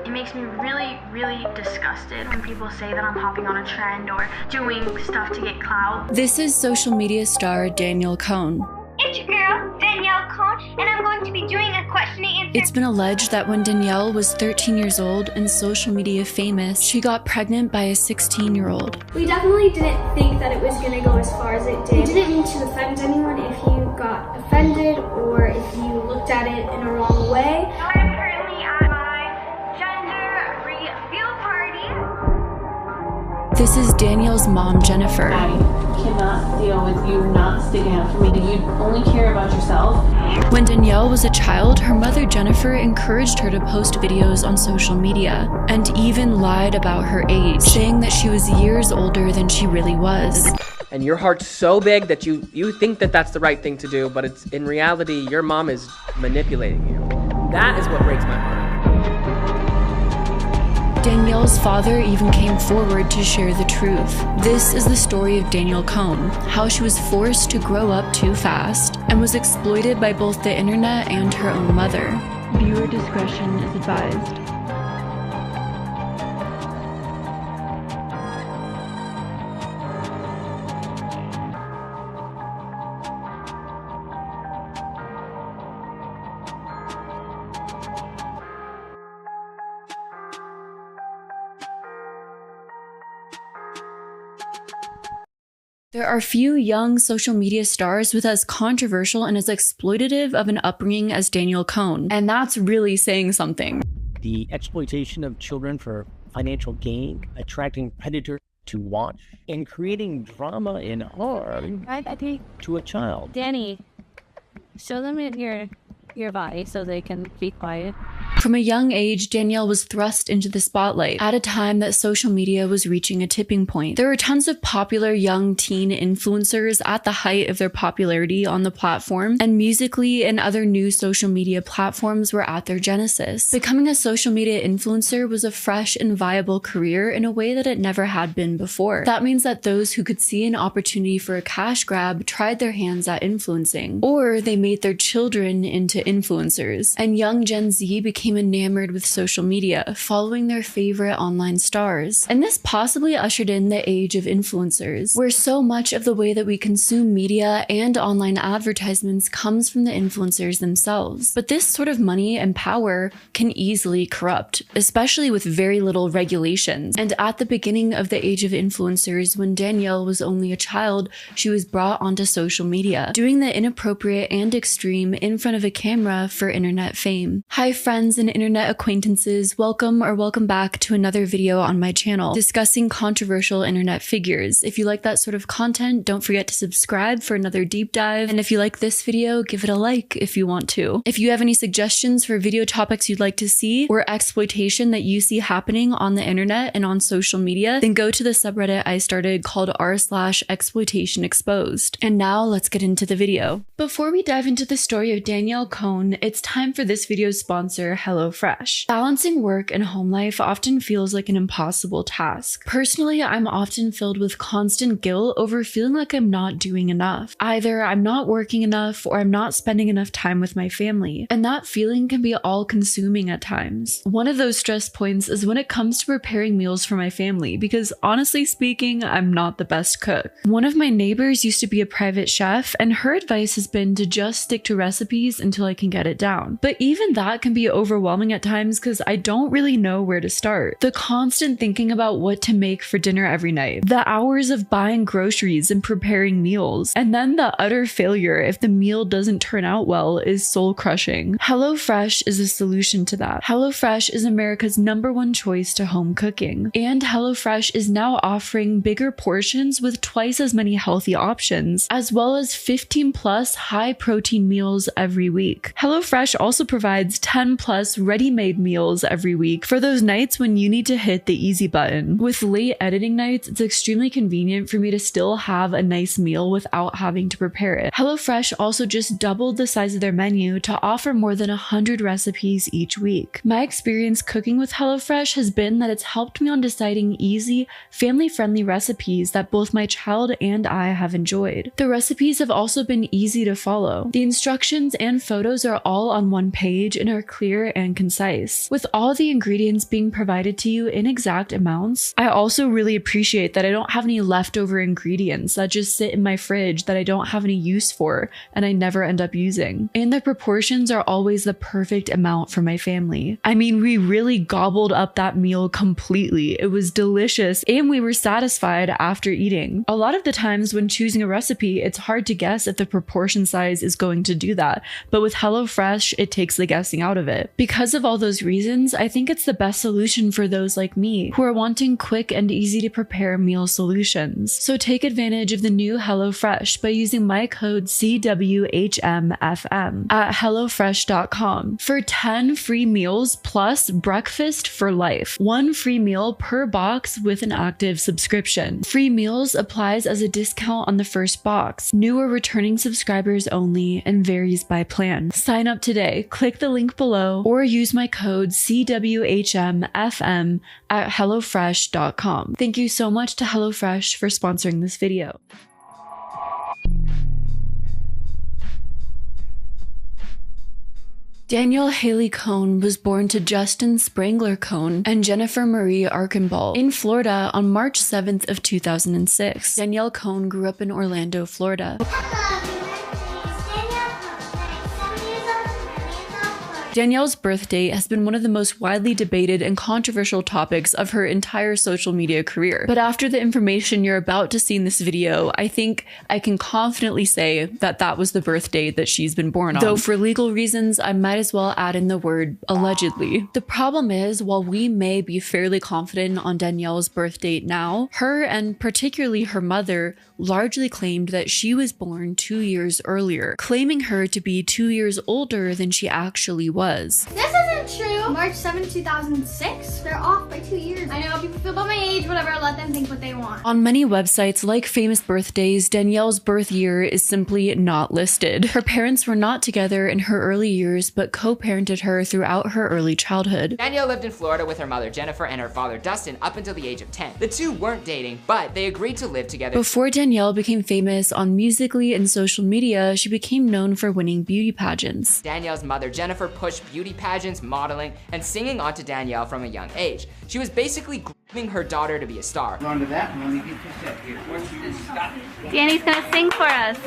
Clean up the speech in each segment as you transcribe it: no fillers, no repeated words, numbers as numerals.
It makes me really, really disgusted when people say that I'm hopping on a trend or doing stuff to get clout. This is social media star Danielle Cohn. It's your girl, Danielle Cohn, and I'm going to be doing a question and answer. It's been alleged that when Danielle was 13 years old and social media famous, she got pregnant by a 16-year-old. We definitely didn't think that it was going to go as far as it did. We didn't mean to offend anyone if you got offended or if you looked at it in a wrong way. I'm currently at my gender reveal party. This is Danielle's mom, Jennifer. I cannot deal with you not sticking up for me. You only care about yourself. When Danielle was a child, her mother, Jennifer, encouraged her to post videos on social media and even lied about her age, saying that she was years older than she really was. And your heart's so big that you think that that's the right thing to do, but it's in reality, your mom is manipulating you. That is what breaks my heart. Danielle's father even came forward to share the truth. This is the story of Danielle Cohn, how she was forced to grow up too fast and was exploited by both the internet and her own mother. Viewer discretion is advised. There are few young social media stars with as controversial and as exploitative of an upbringing as Danielle Cohn, and that's really saying something. The exploitation of children for financial gain, attracting predators to watch, and creating drama and harm to a child. Danny, show them your body so they can be quiet. From a young age, Danielle was thrust into the spotlight at a time that social media was reaching a tipping point. There were tons of popular young teen influencers at the height of their popularity on the platform, and Musical.ly and other new social media platforms were at their genesis. Becoming a social media influencer was a fresh and viable career in a way that it never had been before. That means that those who could see an opportunity for a cash grab tried their hands at influencing, or they made their children into influencers. And young Gen Z became enamored with social media, following their favorite online stars. And this possibly ushered in the age of influencers, where so much of the way that we consume media and online advertisements comes from the influencers themselves. But this sort of money and power can easily corrupt, especially with very little regulations. And at the beginning of the age of influencers, when Danielle was only a child, she was brought onto social media, doing the inappropriate and extreme in front of a camera for internet fame. Hi friends and internet acquaintances, welcome back to another video on my channel discussing controversial internet figures. If you like that sort of content, don't forget to subscribe for another deep dive, and if you like this video, give it a like if you want to. If you have any suggestions for video topics you'd like to see or exploitation that you see happening on the internet and on social media, then go to the subreddit I started called r/exploitation exposed. And now let's get into the video. Before we dive into the story of Danielle Cohn, it's time for this video's sponsor, HelloFresh. Balancing work and home life often feels like an impossible task. Personally, I'm often filled with constant guilt over feeling like I'm not doing enough. Either I'm not working enough or I'm not spending enough time with my family, and that feeling can be all-consuming at times. One of those stress points is when it comes to preparing meals for my family, because honestly speaking, I'm not the best cook. One of my neighbors used to be a private chef, and her advice has been to just stick to recipes until I can get it down. But even that can be overwhelming at times because I don't really know where to start. The constant thinking about what to make for dinner every night, the hours of buying groceries and preparing meals, and then the utter failure if the meal doesn't turn out well is soul-crushing. HelloFresh is a solution to that. HelloFresh is America's #1 choice to home cooking, and HelloFresh is now offering bigger portions with twice as many healthy options, as well as 15+ high-protein meals every week. HelloFresh also provides 10+ ready-made meals every week for those nights when you need to hit the easy button. With late editing nights, it's extremely convenient for me to still have a nice meal without having to prepare it. HelloFresh also just doubled the size of their menu to offer more than 100 recipes each week. My experience cooking with HelloFresh has been that it's helped me on deciding easy, family-friendly recipes that both my child and I have enjoyed. The recipes have also been easy to follow. The instructions and photos are all on one page and are clear and concise. With all the ingredients being provided to you in exact amounts, I also really appreciate that I don't have any leftover ingredients that just sit in my fridge that I don't have any use for and I never end up using. And the proportions are always the perfect amount for my family. I mean, we really gobbled up that meal completely. It was delicious and we were satisfied after eating. A lot of the times when choosing a recipe, it's hard to guess if the proportion size is going to do that, but with HelloFresh, it takes the guessing out of it. Because of all those reasons, I think it's the best solution for those like me who are wanting quick and easy to prepare meal solutions. So take advantage of the new HelloFresh by using my code CWHMFM at HelloFresh.com for 10 free meals plus breakfast for life. 1 free meal per box with an active subscription. Free meals applies as a discount on the first box. New or returning subscribers only and varies by plan. Sign up today. Click the link below or use my code CWHMFM at HelloFresh.com. Thank you so much to HelloFresh for sponsoring this video. Danielle Haley Cohn was born to Justin Sprangler Cohn and Jennifer Marie Archambault in Florida on March 7th of 2006. Danielle Cohn grew up in Orlando, Florida. Danielle's birth date has been one of the most widely debated and controversial topics of her entire social media career. But after the information you're about to see in this video, I think I can confidently say that that was the birth date that she's been born on. Though for legal reasons, I might as well add in the word allegedly. The problem is, while we may be fairly confident on Danielle's birth date now, her and particularly her mother largely claimed that she was born 2 years earlier, claiming her to be 2 years older than she actually was. This isn't true. March 7th, 2006. They're off by 2 years. I know people feel about my age, whatever, let them think what they want. On many websites like Famous Birthdays, Danielle's birth year is simply not listed. Her parents were not together in her early years, but co-parented her throughout her early childhood. Danielle lived in Florida with her mother Jennifer and her father Dustin up until the age of 10. The two weren't dating, but they agreed to live together. Before Danielle became famous on Musical.ly and social media, she became known for winning beauty pageants. Danielle's mother Jennifer pushed beauty pageants, modeling, and singing onto Danielle from a young age. She was basically grooming her daughter to be a star. On to that, let me get this up here. What's this stuff? Danny's gonna sing for us.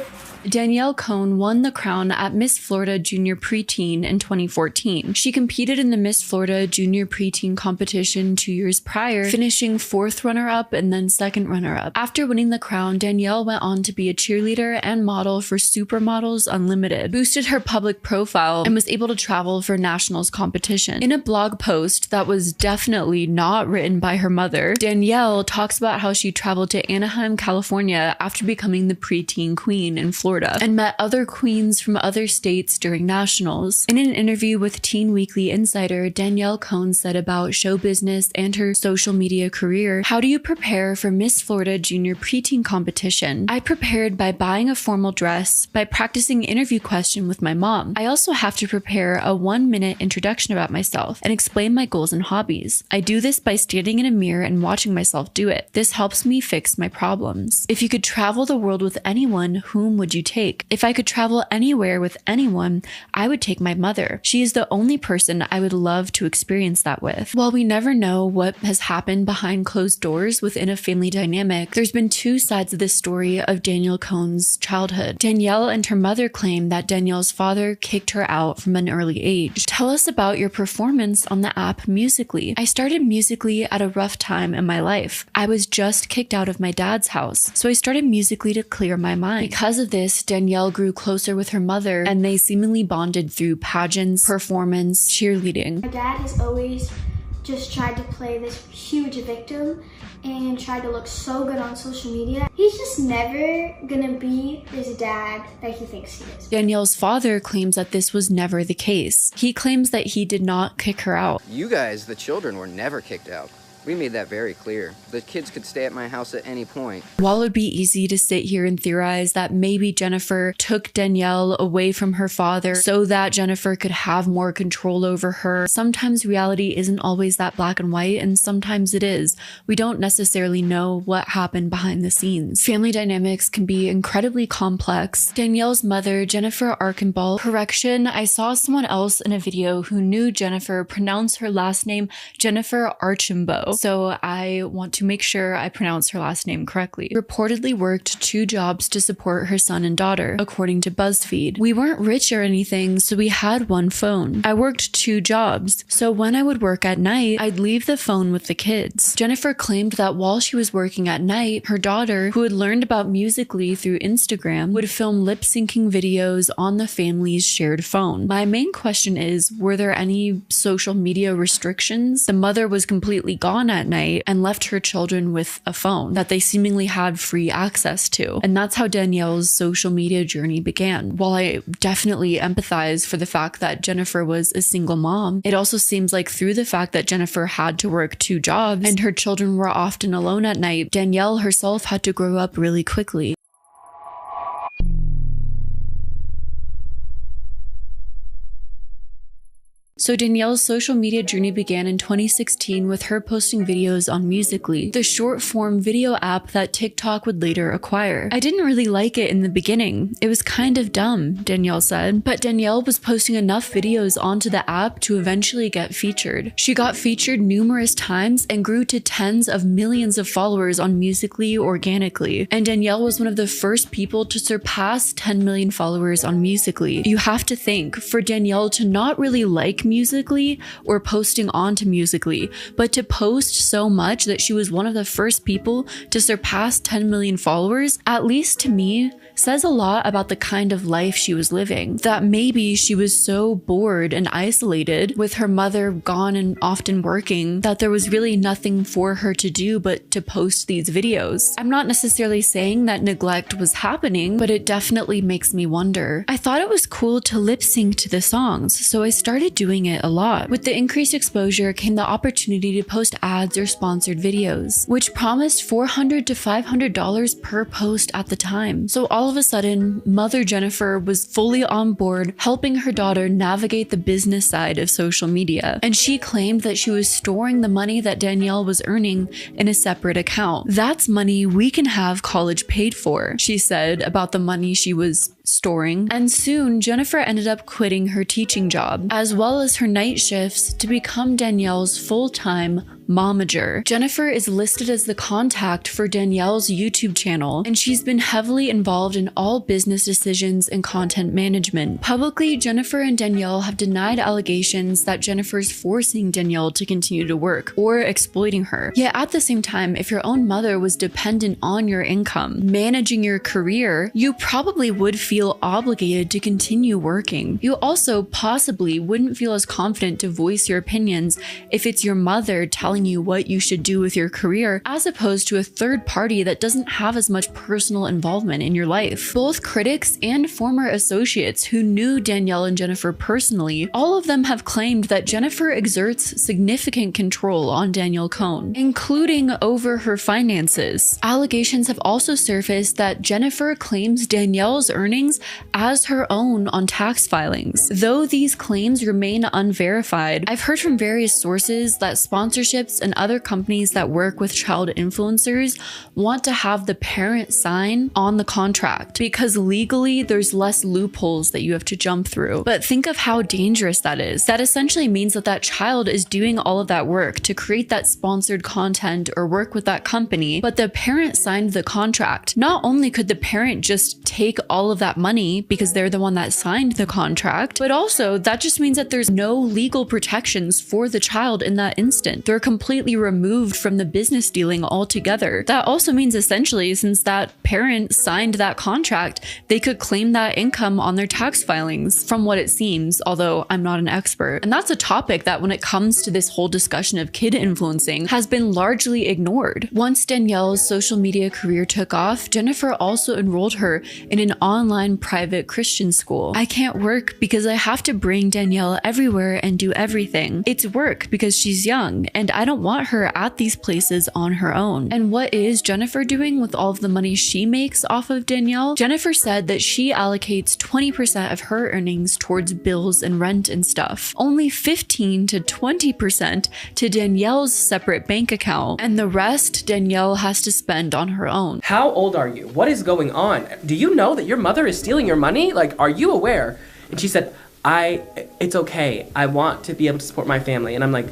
Danielle Cohn won the crown at Miss Florida Junior Preteen in 2014. She competed in the Miss Florida Junior Preteen competition 2 years prior, finishing 4th runner-up and then 2nd runner-up. After winning the crown, Danielle went on to be a cheerleader and model for Supermodels Unlimited, boosted her public profile, and was able to travel for nationals competition. In a blog post that was definitely not written by her mother, Danielle talks about how she traveled to Anaheim, California after becoming the preteen queen in Florida and met other queens from other states during nationals. In an interview with Teen Weekly Insider, Danielle Cohn said about show business and her social media career, "How do you prepare for Miss Florida Junior Preteen competition? I prepared by buying a formal dress, by practicing interview question with my mom. I also have to prepare a 1-minute introduction about myself and explain my goals and hobbies. I do this by standing in a mirror and watching myself do it. This helps me fix my problems. If you could travel the world with anyone, whom would you take? If I could travel anywhere with anyone, I would take my mother. She is the only person I would love to experience that with." While we never know what has happened behind closed doors within a family dynamic, there's been two sides of this story of Danielle Cohn's childhood. Danielle and her mother claim that Danielle's father kicked her out from an early age. Tell us about your performance on the app Musical.ly. I started Musical.ly at a rough time in my life. I was just kicked out of my dad's house, so I started Musical.ly to clear my mind. Because of this, Danielle grew closer with her mother, and they seemingly bonded through pageants, performance, cheerleading. My dad has always just tried to play this huge victim and tried to look so good on social media. He's just never gonna be his dad that he thinks he is. Danielle's father claims that this was never the case. He claims that he did not kick her out. You guys, the children, were never kicked out. We made that very clear. The kids could stay at my house at any point. While it would be easy to sit here and theorize that maybe Jennifer took Danielle away from her father so that Jennifer could have more control over her, sometimes reality isn't always that black and white, and sometimes it is. We don't necessarily know what happened behind the scenes. Family dynamics can be incredibly complex. Danielle's mother, Jennifer Archambault, correction, I saw someone else in a video who knew Jennifer pronounce her last name Jennifer Archambault. So I want to make sure I pronounce her last name correctly. Reportedly worked 2 jobs to support her son and daughter, according to BuzzFeed. We weren't rich or anything, so we had one phone. I worked 2 jobs, so when I would work at night, I'd leave the phone with the kids. Jennifer claimed that while she was working at night, her daughter, who had learned about Musical.ly through Instagram, would film lip-syncing videos on the family's shared phone. My main question is, were there any social media restrictions? The mother was completely gone at night and left her children with a phone that they seemingly had free access to. And that's how Danielle's social media journey began. While I definitely empathize for the fact that Jennifer was a single mom, it also seems like through the fact that Jennifer had to work 2 jobs and her children were often alone at night, Danielle herself had to grow up really quickly. So Danielle's social media journey began in 2016 with her posting videos on Musical.ly, the short-form video app that TikTok would later acquire. I didn't really like it in the beginning. It was kind of dumb, Danielle said, but Danielle was posting enough videos onto the app to eventually get featured. She got featured numerous times and grew to tens of millions of followers on Musical.ly organically, and Danielle was one of the first people to surpass 10 million followers on Musical.ly. You have to think, for Danielle to not really like Musical.ly or posting onto Musical.ly, but to post so much that she was one of the first people to surpass 10 million followers, at least to me, says a lot about the kind of life she was living. That maybe she was so bored and isolated with her mother gone and often working that there was really nothing for her to do but to post these videos. I'm not necessarily saying that neglect was happening, but it definitely makes me wonder. I thought it was cool to lip sync to the songs, so I started doing it a lot. With the increased exposure came the opportunity to post ads or sponsored videos, which promised $400 to $500 per post at the time. So all of a sudden, Mother Jennifer was fully on board helping her daughter navigate the business side of social media, and she claimed that she was storing the money that Danielle was earning in a separate account. That's money we can have college paid for, she said about the money she was storing. And soon, Jennifer ended up quitting her teaching job, as well as her night shifts, to become Danielle's full-time momager. Jennifer is listed as the contact for Danielle's YouTube channel, and she's been heavily involved in all business decisions and content management. Publicly, Jennifer and Danielle have denied allegations that Jennifer's forcing Danielle to continue to work or exploiting her. Yet at the same time, if your own mother was dependent on your income, managing your career, you probably would feel obligated to continue working. You also possibly wouldn't feel as confident to voice your opinions if it's your mother telling you what you should do with your career, as opposed to a third party that doesn't have as much personal involvement in your life. Both critics and former associates who knew Danielle and Jennifer personally, all of them have claimed that Jennifer exerts significant control on Danielle Cohn, including over her finances. Allegations have also surfaced that Jennifer claims Danielle's earnings as her own on tax filings. Though these claims remain unverified, I've heard from various sources that sponsorships and other companies that work with child influencers want to have the parent sign on the contract because legally there's less loopholes that you have to jump through. But think of how dangerous that is. That essentially means that that child is doing all of that work to create that sponsored content or work with that company, but the parent signed the contract. Not only could the parent just take all of that money because they're the one that signed the contract, but also that just means that there's no legal protections for the child in that instant. They're completely removed from the business dealing altogether. That also means essentially, since that parent signed that contract, they could claim that income on their tax filings, from what it seems, although I'm not an expert. And that's a topic that, when it comes to this whole discussion of kid influencing, has been largely ignored. Once Danielle's social media career took off, Jennifer also enrolled her in an online private Christian school. I can't work because I have to bring Danielle everywhere and do everything. It's work because she's young, and I don't want her at these places on her own. And what is Jennifer doing with all of the money she makes off of Danielle? Jennifer said that she allocates 20% of her earnings towards bills and rent and stuff. Only 15 to 20% to Danielle's separate bank account, and the rest Danielle has to spend on her own. How old are you? What is going on? Do you know that your mother is stealing your money? Like, are you aware? And she said, it's okay. I want to be able to support my family. And I'm like,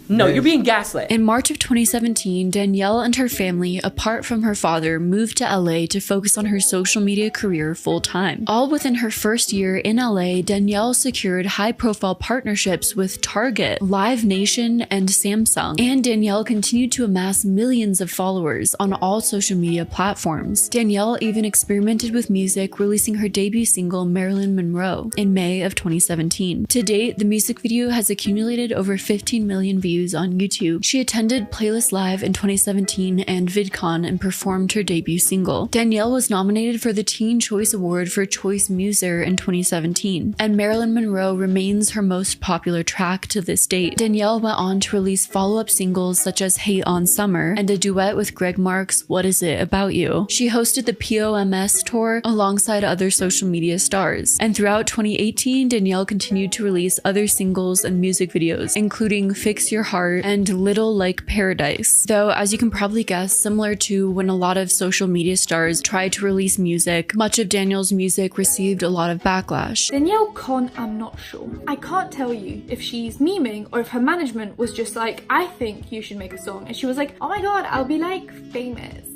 no, you're being gaslit. In March of 2017, Danielle and her family, apart from her father, moved to LA to focus on her social media career full-time. All within her first year in LA, Danielle secured high-profile partnerships with Target, Live Nation, and Samsung. And Danielle continued to amass millions of followers on all social media platforms. Danielle even experimented with music, releasing her debut single, Marilyn Monroe, in May of 2017. To date, the music video has accumulated over 15 million views on YouTube. She attended Playlist Live in 2017 and VidCon and performed her debut single. Danielle was nominated for the Teen Choice Award for Choice Muser in 2017, and Marilyn Monroe remains her most popular track to this date. Danielle went on to release follow-up singles such as Hate on Summer and a duet with Greg Mark's What Is It About You. She hosted the POMS tour alongside other social media stars, and throughout 2018, Danielle continued to release other singles and music videos, including Fix Your Heart and Little Like Paradise. Though, as you can probably guess, similar to when a lot of social media stars tried to release music, much of Danielle's music received a lot of backlash. Danielle Cohn, I'm not sure. I can't tell you if she's memeing or if her management was just like, I think you should make a song. And she was like, oh my god, I'll be like famous.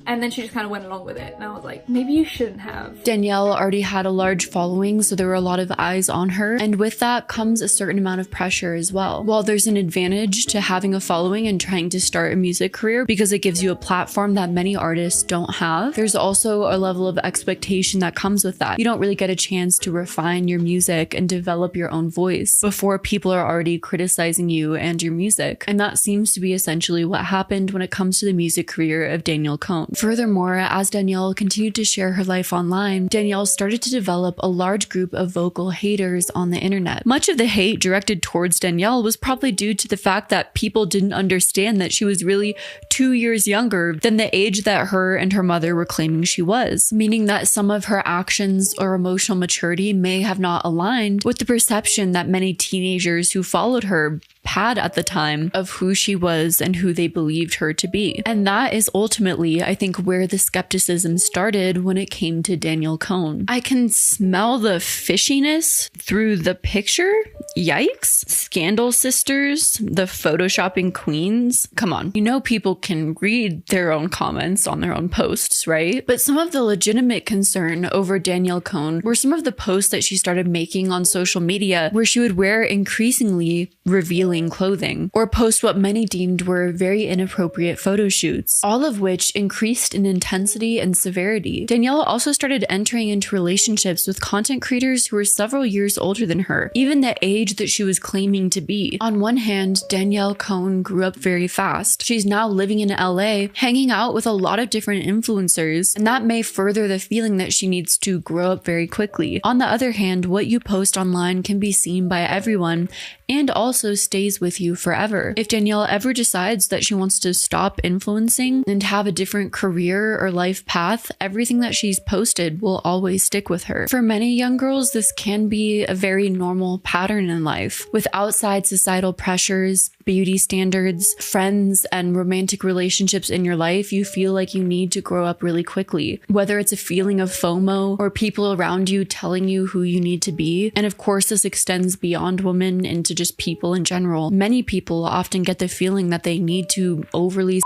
And then she just kind of went along with it. And I was like, maybe you shouldn't have. Danielle already had a large following, so there were a lot of eyes on her. And with that comes a certain amount of pressure as well. While there's an advantage to having a following and trying to start a music career because it gives you a platform that many artists don't have, there's also a level of expectation that comes with that. You don't really get a chance to refine your music and develop your own voice before people are already criticizing you and your music. And that seems to be essentially what happened when it comes to the music career of Danielle Cohn. Furthermore, as Danielle continued to share her life online, Danielle started to develop a large group of vocal haters on the internet. Much of the hate directed towards Danielle was probably due to the fact that people didn't understand that she was really 2 years younger than the age that her and her mother were claiming she was, meaning that some of her actions or emotional maturity may have not aligned with the perception that many teenagers who followed her had at the time of who she was and who they believed her to be. And that is ultimately, I think, where the skepticism started when it came to Danielle Cohn. I can smell the fishiness through the picture. Yikes. Scandal sisters, the photoshopping queens. Come on. You know people can read their own comments on their own posts, right? But some of the legitimate concern over Danielle Cohn were some of the posts that she started making on social media where she would wear increasingly revealing clothing or post what many deemed were very inappropriate photo shoots, all of which increased in intensity and severity. Danielle also started entering into relationships with content creators who were several years older than her, even the age that she was claiming to be. On one hand, Danielle Cohn grew up very fast. She's now living in LA, hanging out with a lot of different influencers, and that may further the feeling that she needs to grow up very quickly. On the other hand, what you post online can be seen by everyone and also stays with you forever. If Danielle ever decides that she wants to stop influencing and have a different career or life path, everything that she's posted will always stick with her. For many young girls, this can be a very normal pattern in life. With outside societal pressures, beauty standards, friends, and romantic relationships in your life, you feel like you need to grow up really quickly. Whether it's a feeling of FOMO or people around you telling you who you need to be. And of course, this extends beyond women into just people in general. Many people often get the feeling that they need to overly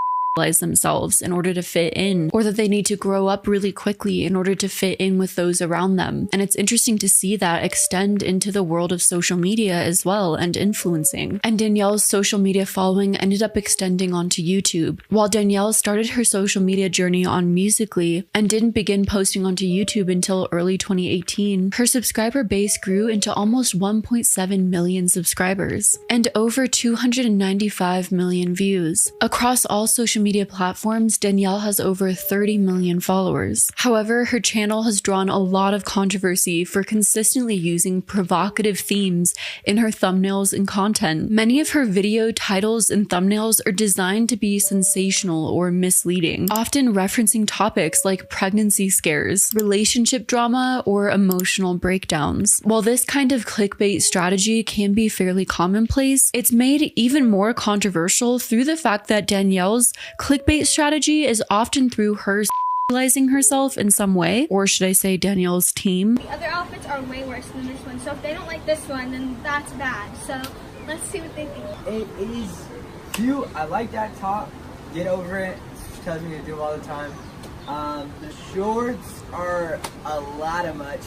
themselves in order to fit in, or that they need to grow up really quickly in order to fit in with those around them. And it's interesting to see that extend into the world of social media as well and influencing. And Danielle's social media following ended up extending onto YouTube. While Danielle started her social media journey on Musical.ly and didn't begin posting onto YouTube until early 2018, her subscriber base grew into almost 1.7 million subscribers and over 295 million views. Across all social media platforms, Danielle has over 30 million followers. However, her channel has drawn a lot of controversy for consistently using provocative themes in her thumbnails and content. Many of her video titles and thumbnails are designed to be sensational or misleading, often referencing topics like pregnancy scares, relationship drama, or emotional breakdowns. While this kind of clickbait strategy can be fairly commonplace, it's made even more controversial through the fact that Danielle's clickbait strategy is often through her sexualizing herself in some way, or should I say Danielle's team. The other outfits are way worse than this one, so if they don't like this one, then that's bad. So let's see what they think. It is cute. I like that top. Get over it. She tells me to do it all the time. The shorts are a lot of much,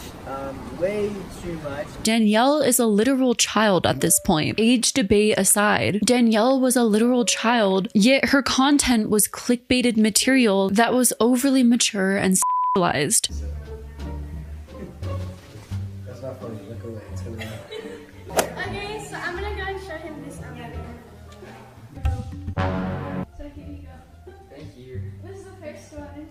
way too much. Danielle is a literal child at this point. Age debate aside, Danielle was a literal child, yet her content was clickbaited material that was overly mature and sexualized. That's not funny. Look away. It's gonna Okay, so I'm gonna go and show him this So here you go. Thank you. This is the first one.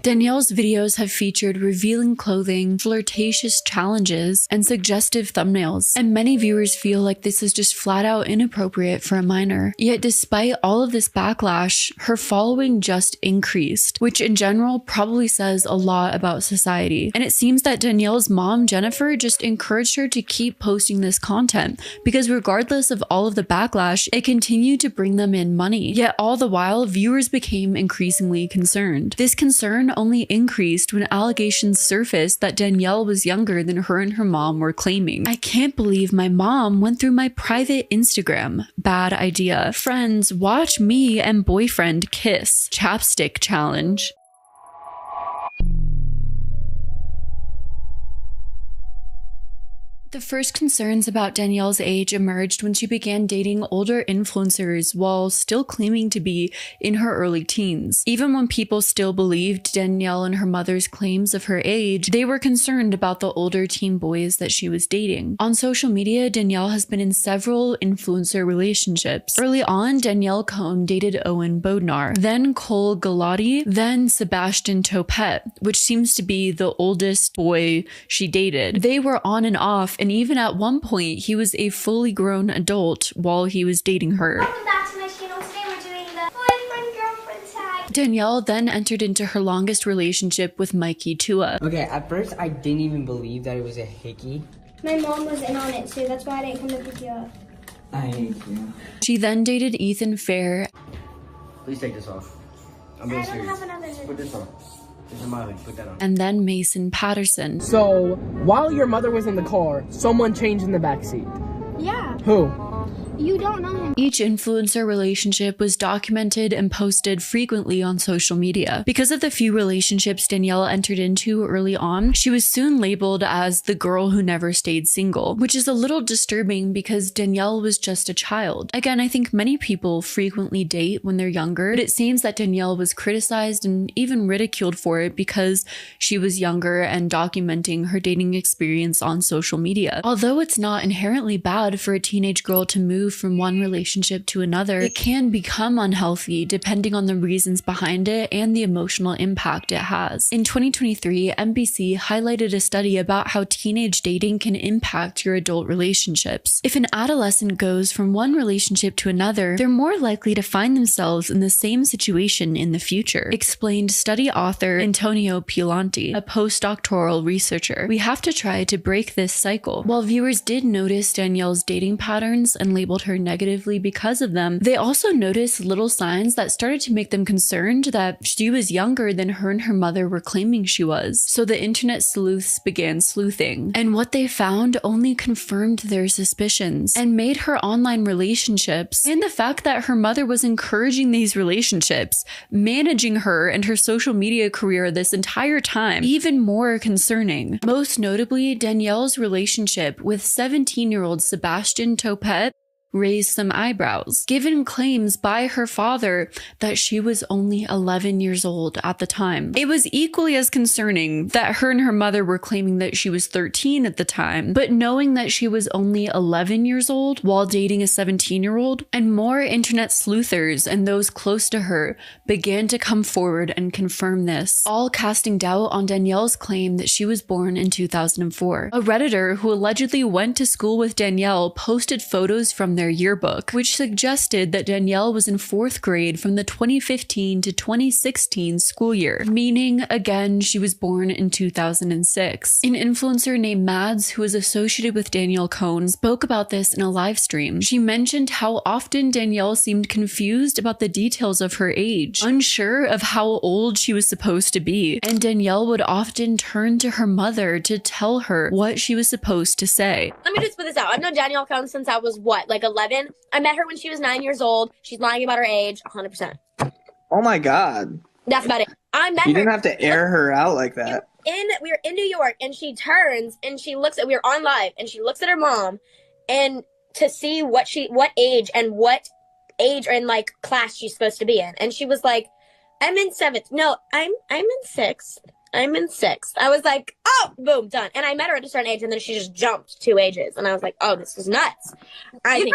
Danielle's videos have featured revealing clothing, flirtatious challenges, and suggestive thumbnails, and many viewers feel like this is just flat out inappropriate for a minor. Yet despite all of this backlash, her following just increased, which in general probably says a lot about society. And it seems that Danielle's mom, Jennifer, just encouraged her to keep posting this content, because regardless of all of the backlash, it continued to bring them in money. Yet all the while, viewers became increasingly concerned. This concern only increased when allegations surfaced that Danielle was younger than her and her mom were claiming. I can't believe my mom went through my private Instagram. Bad idea. Friends, watch me and boyfriend kiss. Chapstick challenge. The first concerns about Danielle's age emerged when she began dating older influencers while still claiming to be in her early teens. Even when people still believed Danielle and her mother's claims of her age, they were concerned about the older teen boys that she was dating. On social media, Danielle has been in several influencer relationships. Early on, Danielle Cohn dated Owen Bodnar, then Cole Galati, then Sebastian Topet, which seems to be the oldest boy she dated. They were on and off, and even at one point, he was a fully grown adult while he was dating her. Welcome back to my channel. Today we're doing the boyfriend-girlfriend tag. Danielle then entered into her longest relationship with Mikey Tua. Okay, at first I didn't even believe that it was a hickey. My mom was in on it too. That's why I didn't come to pick you up. I hate you. She then dated Ethan Fair. Please take this off. I'm being serious. Put this on. This is my put that on. And then Mason Patterson. So, while your mother was in the car, someone changed in the backseat. Yeah. Who? You don't know him. Each influencer relationship was documented and posted frequently on social media. Because of the few relationships Danielle entered into early on, she was soon labeled as the girl who never stayed single, which is a little disturbing because Danielle was just a child. Again, I think many people frequently date when they're younger, but it seems that Danielle was criticized and even ridiculed for it because she was younger and documenting her dating experience on social media. Although it's not inherently bad for a teenage girl to move from one relationship to another, it can become unhealthy depending on the reasons behind it and the emotional impact it has. In 2023, NBC highlighted a study about how teenage dating can impact your adult relationships. If an adolescent goes from one relationship to another, they're more likely to find themselves in the same situation in the future, explained study author Antonio Pilanti, a postdoctoral researcher. We have to try to break this cycle. While viewers did notice Danielle's dating patterns and labeled her negatively because of them, they also noticed little signs that started to make them concerned that she was younger than her and her mother were claiming she was. So the internet sleuths began sleuthing, and what they found only confirmed their suspicions and made her online relationships and the fact that her mother was encouraging these relationships, managing her and her social media career this entire time, even more concerning. Most notably, Danielle's relationship with 17-year-old Sebastian Topet, raised some eyebrows, given claims by her father that she was only 11 years old at the time. It was equally as concerning that her and her mother were claiming that she was 13 at the time, but knowing that she was only 11 years old while dating a 17-year-old, and more internet sleuthers and those close to her began to come forward and confirm this, all casting doubt on Danielle's claim that she was born in 2004. A Redditor who allegedly went to school with Danielle posted photos from their yearbook, which suggested that Danielle was in 4th grade from the 2015 to 2016 school year, meaning, again, she was born in 2006. An influencer named Mads, who is associated with Danielle Cohn, spoke about this in a live stream. She mentioned how often Danielle seemed confused about the details of her age, unsure of how old she was supposed to be, and Danielle would often turn to her mother to tell her what she was supposed to say. Let me just put this out. I've known Danielle Cohn since I was, what, like 11? I met her when she was 9 years old. She's lying about her age, 100%. Oh my God. That's about it. I met her. You didn't have to air her out like that. We were in New York, and she turns and she looks at, we were on live, and she looks at her mom, and to see what age and like class she's supposed to be in. And she was like, I'm in 7th. No, I'm in 6th. I'm in 6th. I was like, oh, boom, done. And I met her at a certain age, and then she just jumped 2 ages. And I was like, oh, this is nuts. Mads and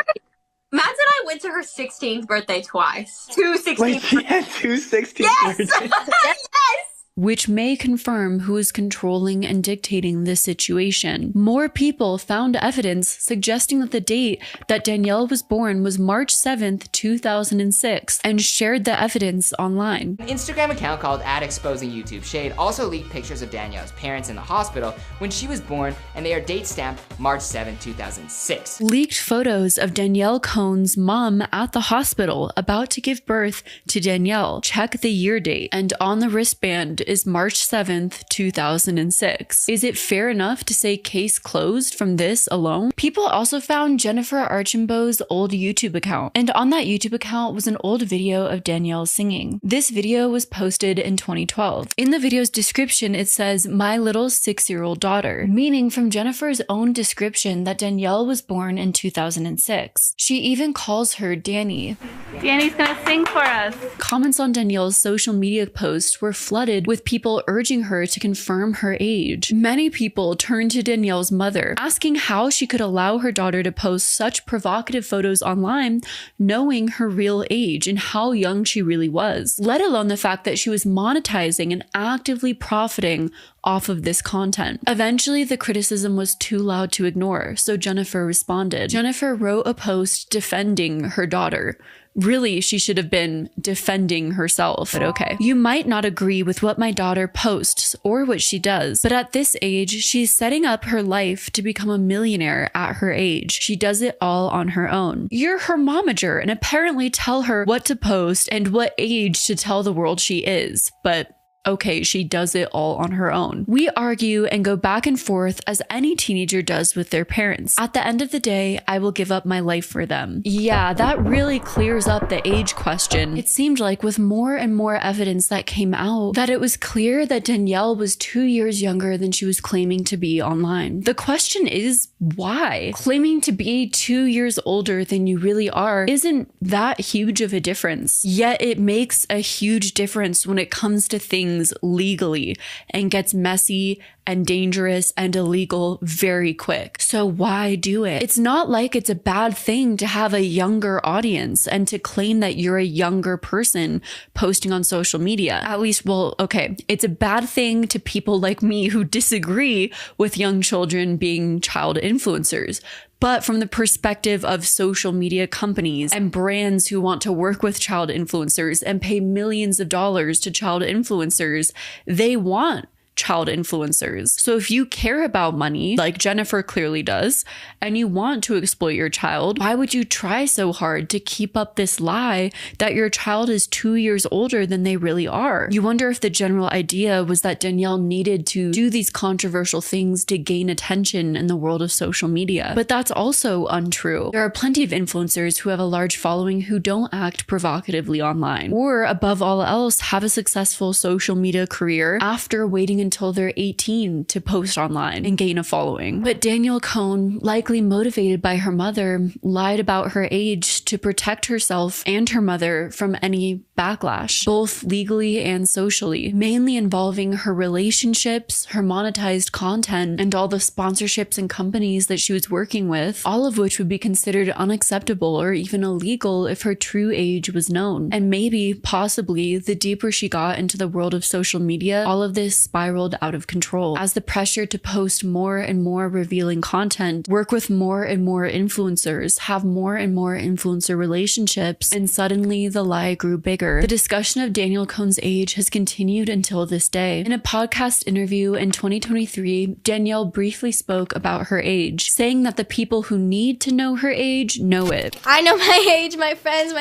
I went to her 16th birthday twice. 2 16th. Wait, she had 2 16th yes! birthdays. Yes! Which may confirm who is controlling and dictating this situation. More people found evidence suggesting that the date that Danielle was born was March 7th, 2006, and shared the evidence online. An Instagram account called @exposing YouTube Shade also leaked pictures of Danielle's parents in the hospital when she was born, and they are date stamped March 7, 2006. Leaked photos of Danielle Cohn's mom at the hospital about to give birth to Danielle. Check the year date, and on the wristband is March 7th, 2006. Is it fair enough to say case closed from this alone? People also found Jennifer Archambault's old YouTube account, and on that YouTube account was an old video of Danielle singing. This video was posted in 2012. In the video's description, it says, "My little 6-year-old daughter," meaning from Jennifer's own description that Danielle was born in 2006. She even calls her Danny. Danny's gonna sing for us. Comments on Danielle's social media posts were flooded with people urging her to confirm her age. Many people turned to Danielle's mother, asking how she could allow her daughter to post such provocative photos online, knowing her real age and how young she really was, let alone the fact that she was monetizing and actively profiting off of this content. Eventually, the criticism was too loud to ignore, so Jennifer responded. Jennifer wrote a post defending her daughter. Really, she should have been defending herself, but okay. "You might not agree with what my daughter posts or what she does, but at this age, she's setting up her life to become a millionaire at her age. She does it all on her own. You're her momager and apparently tell her what to post and what age to tell the world she is, but okay, she does it all on her own." We argue and go back and forth as any teenager does with their parents. At the end of the day, I will give up my life for them. Yeah, that really clears up the age question. It seemed like with more and more evidence that came out, that it was clear that Danielle was 2 years younger than she was claiming to be online. The question is, why? Claiming to be 2 years older than you really are isn't that huge of a difference. Yet it makes a huge difference when it comes to things legally and gets messy and dangerous and illegal very quick. So why do it? It's not like it's a bad thing to have a younger audience and to claim that you're a younger person posting on social media. At least, well, okay, it's a bad thing to people like me who disagree with young children being child influencers. But from the perspective of social media companies and brands who want to work with child influencers and pay millions of dollars to child influencers, they want child influencers. So if you care about money, like Jennifer clearly does, and you want to exploit your child, why would you try so hard to keep up this lie that your child is 2 years older than they really are? You wonder if the general idea was that Danielle needed to do these controversial things to gain attention in the world of social media. But that's also untrue. There are plenty of influencers who have a large following who don't act provocatively online, or above all else, have a successful social media career after waiting until they're 18 to post online and gain a following. But Danielle Cohn, likely motivated by her mother, lied about her age to protect herself and her mother from any backlash, both legally and socially, mainly involving her relationships, her monetized content, and all the sponsorships and companies that she was working with, all of which would be considered unacceptable or even illegal if her true age was known. And maybe, possibly, the deeper she got into the world of social media, all of this spiraled out of control as the pressure to post more and more revealing content, work with more and more influencers, have more and more influencer relationships, and suddenly the lie grew bigger. The discussion of Danielle Cohn's age has continued until this day. In a podcast interview in 2023, Danielle briefly spoke about her age, saying that the people who need to know her age know it. I know my age, my friends,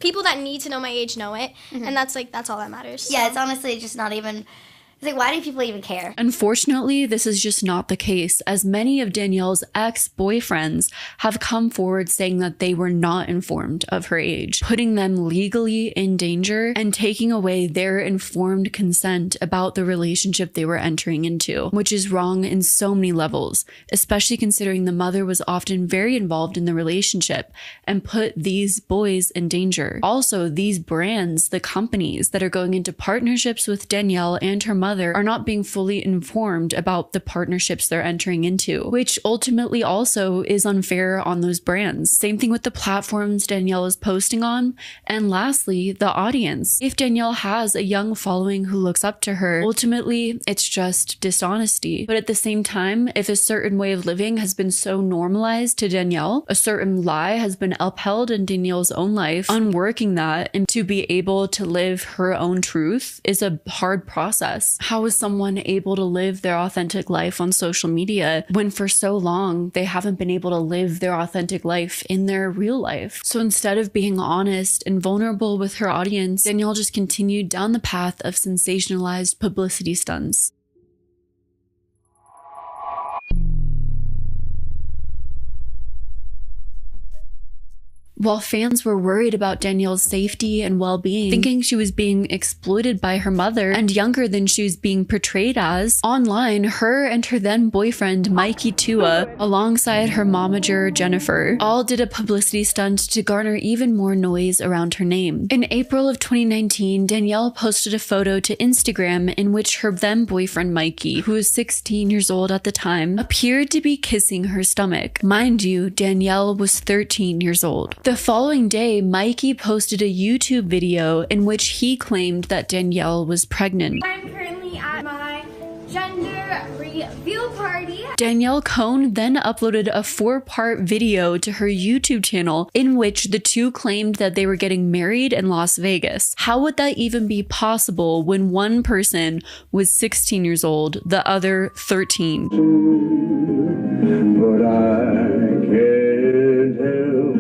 people that need to know my age know it, and that's all that matters. Yeah, it's honestly just not even. It's like, why do people even care? Unfortunately, this is just not the case, as many of Danielle's ex-boyfriends have come forward saying that they were not informed of her age, putting them legally in danger and taking away their informed consent about the relationship they were entering into, which is wrong in so many levels, especially considering the mother was often very involved in the relationship and put these boys in danger. Also, these brands, the companies that are going into partnerships with Danielle and her mother are not being fully informed about the partnerships they're entering into, which ultimately also is unfair on those brands. Same thing with the platforms Danielle is posting on. And lastly, the audience. If Danielle has a young following who looks up to her, ultimately it's just dishonesty. But at the same time, if a certain way of living has been so normalized to Danielle, a certain lie has been upheld in Danielle's own life, unworking that and to be able to live her own truth is a hard process. How is someone able to live their authentic life on social media when for so long they haven't been able to live their authentic life in their real life? So instead of being honest and vulnerable with her audience, Danielle just continued down the path of sensationalized publicity stunts. While fans were worried about Danielle's safety and well-being, thinking she was being exploited by her mother and younger than she was being portrayed as, online, her and her then boyfriend Mikey Tua, alongside her momager Jennifer, all did a publicity stunt to garner even more noise around her name. In April of 2019, Danielle posted a photo to Instagram in which her then boyfriend Mikey, who was 16 years old at the time, appeared to be kissing her stomach. Mind you, Danielle was 13 years old. The following day, Mikey posted a YouTube video in which he claimed that Danielle was pregnant. I'm currently at my gender reveal party. Danielle Cohn then uploaded a 4-part video to her YouTube channel in which the two claimed that they were getting married in Las Vegas. How would that even be possible when one person was 16 years old, the other 13? But I can't help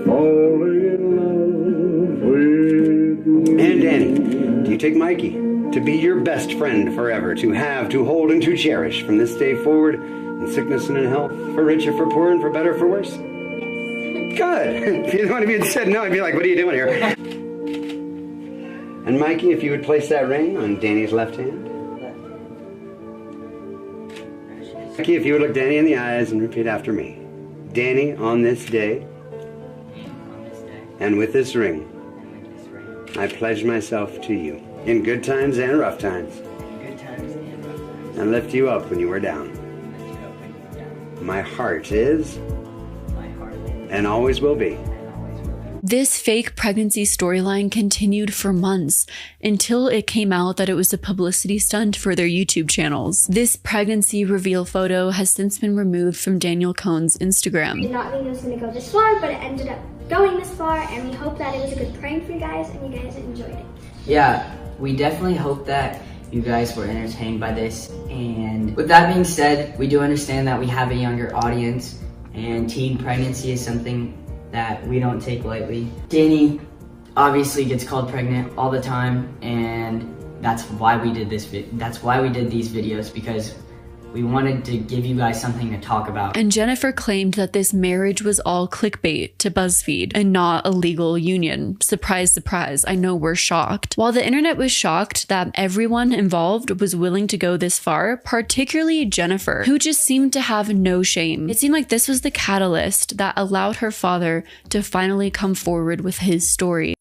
falling in love with you. And Danny, do you take Mikey to be your best friend forever, to have, to hold, and to cherish from this day forward, in sickness and in health, for richer, for poor, and for better, for worse? Good. If either one of you had said no, I'd be like, what are you doing here? And Mikey, if you would place that ring on Danny's left hand. Mikey, if you would look Danny in the eyes and repeat after me. Danny, on this day, and with this ring, I pledge myself to you, in good times and rough times, and lift you up when you are down. My heart is, and always will be. This fake pregnancy storyline continued for months until it came out that it was a publicity stunt for their YouTube channels. This pregnancy reveal photo has since been removed from Danielle Cohn's Instagram. I did not think it was going to go this far, but it ended up going this far, and we hope that it was a good prank for you guys and you guys enjoyed it. Yeah, we definitely hope that you guys were entertained by this. And with that being said, we do understand that we have a younger audience, and teen pregnancy is something that we don't take lightly. Danny obviously gets called pregnant all the time, and that's why we did this. That's why we did these videos, because we wanted to give you guys something to talk about. And Jennifer claimed that this marriage was all clickbait to BuzzFeed and not a legal union. Surprise, surprise, I know we're shocked. While the internet was shocked that everyone involved was willing to go this far, particularly Jennifer, who just seemed to have no shame. It seemed like this was the catalyst that allowed her father to finally come forward with his story.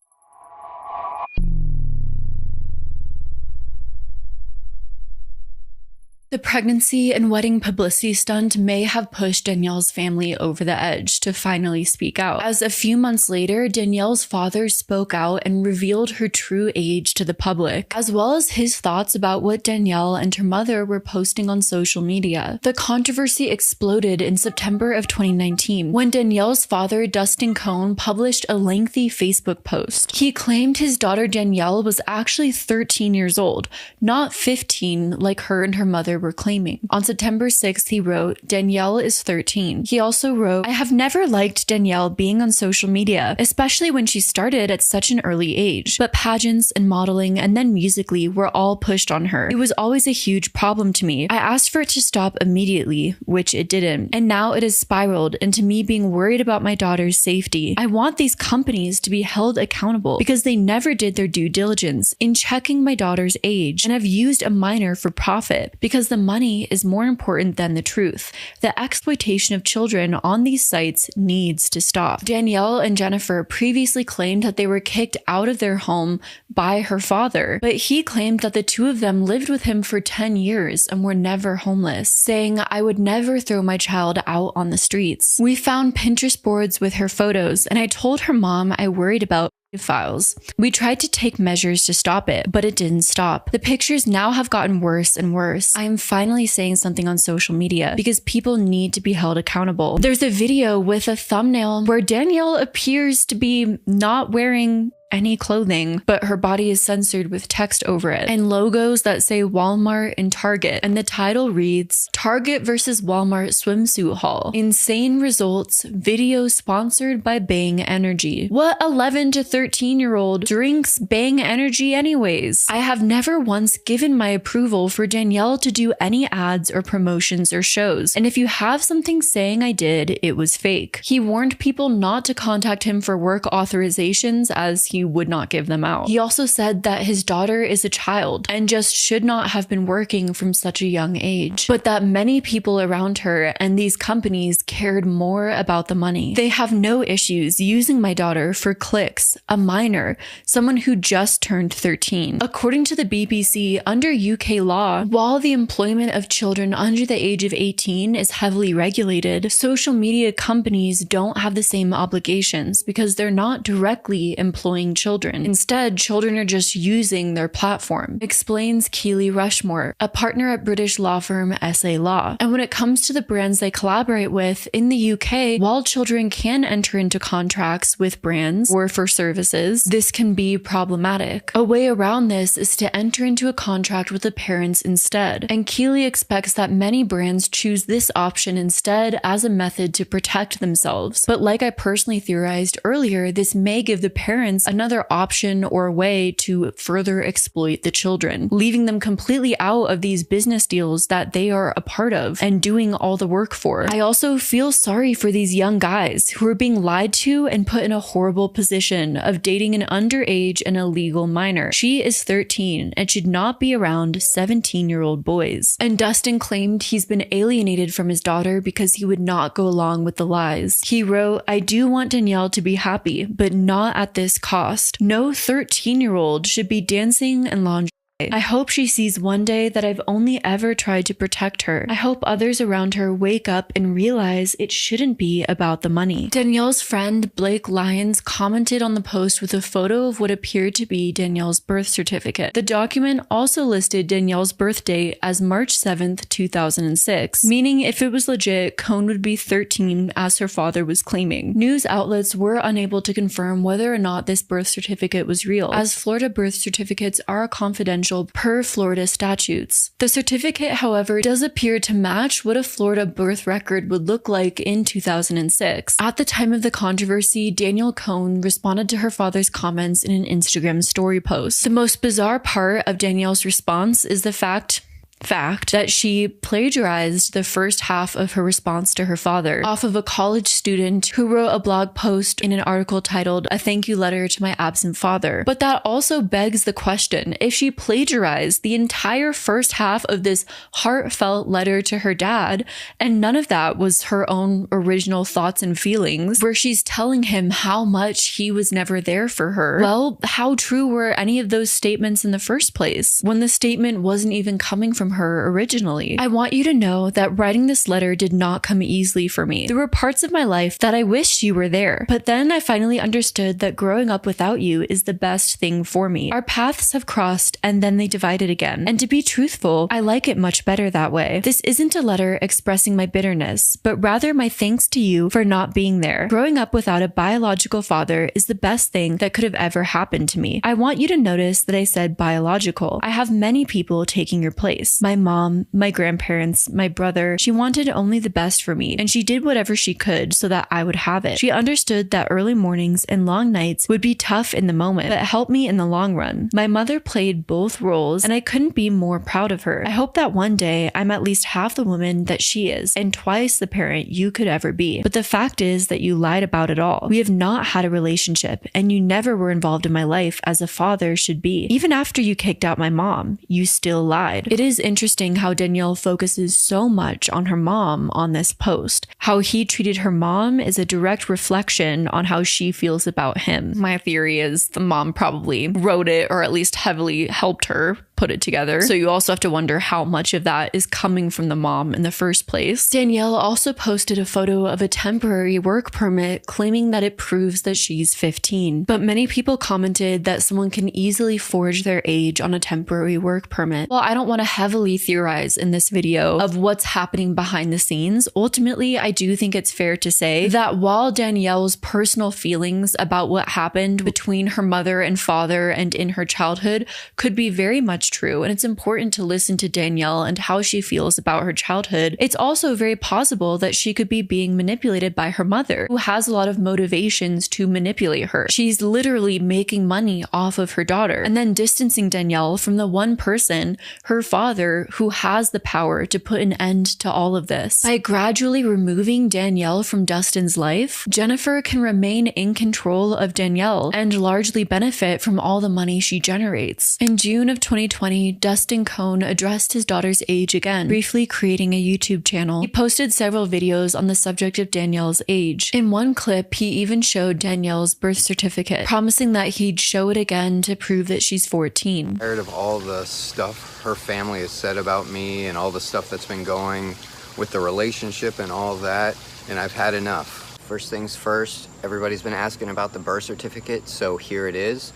The pregnancy and wedding publicity stunt may have pushed Danielle's family over the edge to finally speak out, as a few months later, Danielle's father spoke out and revealed her true age to the public, as well as his thoughts about what Danielle and her mother were posting on social media. The controversy exploded in September of 2019 when Danielle's father, Dustin Cohn, published a lengthy Facebook post. He claimed his daughter Danielle was actually 13 years old, not 15 like her and her mother were claiming. On September 6th, he wrote, "Danielle is 13. He also wrote, "I have never liked Danielle being on social media, especially when she started at such an early age. But pageants and modeling and then Musical.ly were all pushed on her. It was always a huge problem to me. I asked for it to stop immediately, which it didn't. And now it has spiraled into me being worried about my daughter's safety. I want these companies to be held accountable because they never did their due diligence in checking my daughter's age and have used a minor for profit because the money is more important than the truth. The exploitation of children on these sites needs to stop." Danielle and Jennifer previously claimed that they were kicked out of their home by her father, but he claimed that the two of them lived with him for 10 years and were never homeless, saying, "I would never throw my child out on the streets." We found Pinterest boards with her photos, and I told her mom I worried about files. We tried to take measures to stop it, but it didn't stop. The pictures now have gotten worse and worse. I am finally saying something on social media because people need to be held accountable. There's a video with a thumbnail where Danielle appears to be not wearing any clothing, but her body is censored with text over it and logos that say Walmart and Target. And the title reads, "Target versus Walmart swimsuit haul. Insane results. Video sponsored by Bang Energy." What 11 to 13-year-old drinks Bang Energy anyways? I have never once given my approval for Danielle to do any ads or promotions or shows. And if you have something saying I did, it was fake. He warned people not to contact him for work authorizations as he would not give them out. He also said that his daughter is a child and just should not have been working from such a young age, but that many people around her and these companies cared more about the money. They have no issues using my daughter for clicks, a minor, someone who just turned 13. According to the BBC, under UK law, while the employment of children under the age of 18 is heavily regulated, social media companies don't have the same obligations because they're not directly employing children. Instead, children are just using their platform, explains Keely Rushmore, a partner at British law firm SA Law. And when it comes to the brands they collaborate with, in the UK, while children can enter into contracts with brands or for services, this can be problematic. A way around this is to enter into a contract with the parents instead. And Keely expects that many brands choose this option instead as a method to protect themselves. But like I personally theorized earlier, this may give the parents another option or way to further exploit the children, leaving them completely out of these business deals that they are a part of and doing all the work for. I also feel sorry for these young guys who are being lied to and put in a horrible position of dating an underage and illegal minor. She is 13 and should not be around 17-year-old boys. And Dustin claimed he's been alienated from his daughter because he would not go along with the lies. He wrote, "I do want Danielle to be happy, but not at this cost. No 13-year-old should be dancing in lingerie. I hope she sees one day that I've only ever tried to protect her. I hope others around her wake up and realize it shouldn't be about the money." Danielle's friend Blake Lyons commented on the post with a photo of what appeared to be Danielle's birth certificate. The document also listed Danielle's birth date as March 7th, 2006, meaning if it was legit, Cohn would be 13 as her father was claiming. News outlets were unable to confirm whether or not this birth certificate was real, as Florida birth certificates are confidential per Florida statutes. The certificate, however, does appear to match what a Florida birth record would look like in 2006. At the time of the controversy, Danielle Cohn responded to her father's comments in an Instagram story post. The most bizarre part of Danielle's response is the fact fact that she plagiarized the first half of her response to her father off of a college student who wrote a blog post in an article titled "A Thank You Letter to My Absent Father." But that also begs the question, if she plagiarized the entire first half of this heartfelt letter to her dad, and none of that was her own original thoughts and feelings, where she's telling him how much he was never there for her, well, how true were any of those statements in the first place, when the statement wasn't even coming from her originally? I want you to know that writing this letter did not come easily for me. There were parts of my life that I wished you were there, but then I finally understood that growing up without you is the best thing for me. Our paths have crossed and then they divided again, and to be truthful, I like it much better that way. This isn't a letter expressing my bitterness, but rather my thanks to you for not being there. Growing up without a biological father is the best thing that could have ever happened to me. I want you to notice that I said biological. I have many people taking your place. My mom, my grandparents, my brother. She wanted only the best for me, and she did whatever she could so that I would have it. She understood that early mornings and long nights would be tough in the moment, but helped me in the long run. My mother played both roles, and I couldn't be more proud of her. I hope that one day I'm at least half the woman that she is, and twice the parent you could ever be. But the fact is that you lied about it all. We have not had a relationship, and you never were involved in my life as a father should be. Even after you kicked out my mom, you still lied. It is interesting how Danielle focuses so much on her mom on this post. How he treated her mom is a direct reflection on how she feels about him. My theory is the mom probably wrote it, or at least heavily helped her put it together. So you also have to wonder how much of that is coming from the mom in the first place. Danielle also posted a photo of a temporary work permit claiming that it proves that she's 15. But many people commented that someone can easily forge their age on a temporary work permit. While I don't want to heavily theorize in this video of what's happening behind the scenes, ultimately I do think it's fair to say that while Danielle's personal feelings about what happened between her mother and father and in her childhood could be very much true, and it's important to listen to Danielle and how she feels about her childhood, it's also very possible that she could be being manipulated by her mother, who has a lot of motivations to manipulate her. She's literally making money off of her daughter, and then distancing Danielle from the one person, her father, who has the power to put an end to all of this. By gradually removing Danielle from Dustin's life, Jennifer can remain in control of Danielle and largely benefit from all the money she generates. In June of 2020, Dustin Cohn addressed his daughter's age again, briefly creating a YouTube channel. He posted several videos on the subject of Danielle's age. In one clip, he even showed Danielle's birth certificate, promising that he'd show it again to prove that she's 14. Tired of all the stuff her family has said about me and all the stuff that's been going with the relationship and all that, and I've had enough. First things first, everybody's been asking about the birth certificate, so here it is.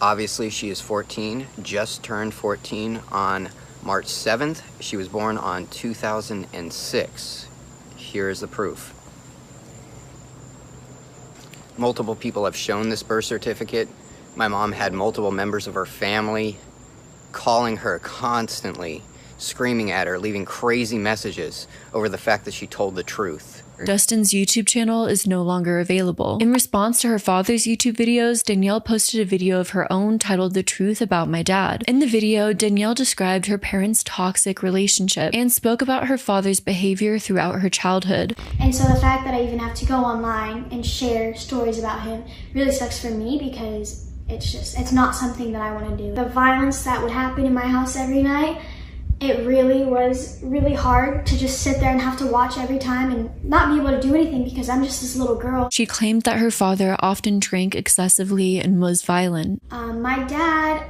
Obviously, she is 14, just turned 14 on March 7th. She was born on 2006. Here is the proof. Multiple people have shown this birth certificate. My mom had multiple members of her family calling her constantly, screaming at her, leaving crazy messages over the fact that she told the truth. Dustin's YouTube channel is no longer available. In response to her father's YouTube videos, Danielle posted a video of her own titled "The Truth About My Dad." In the video, Danielle described her parents' toxic relationship and spoke about her father's behavior throughout her childhood. And so the fact that I even have to go online and share stories about him really sucks for me, because it's not something that I want to do. The violence that would happen in my house every night, it really was really hard to just sit there and have to watch every time and not be able to do anything because I'm just this little girl. She claimed that her father often drank excessively and was violent. My dad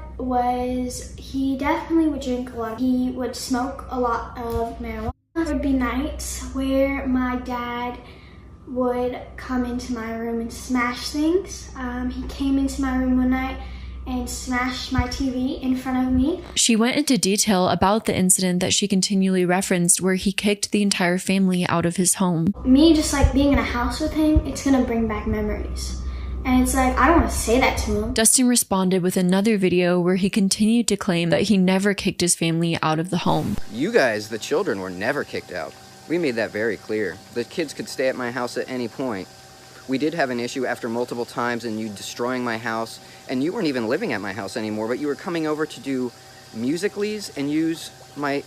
he definitely would drink a lot. He would smoke a lot of marijuana. There would be nights where my dad would come into my room and smash things. He came into my room one night and smashed my TV in front of me. She went into detail about the incident that she continually referenced, where he kicked the entire family out of his home. Me just like being in a house with him, it's gonna bring back memories. And it's like, I don't want to say that to him. Dustin responded with another video where he continued to claim that he never kicked his family out of the home. You guys, the children, were never kicked out. We made that very clear. The kids could stay at my house at any point. We did have an issue after multiple times and you destroying my house, and you weren't even living at my house anymore, but you were coming over to do Musical.lys and use my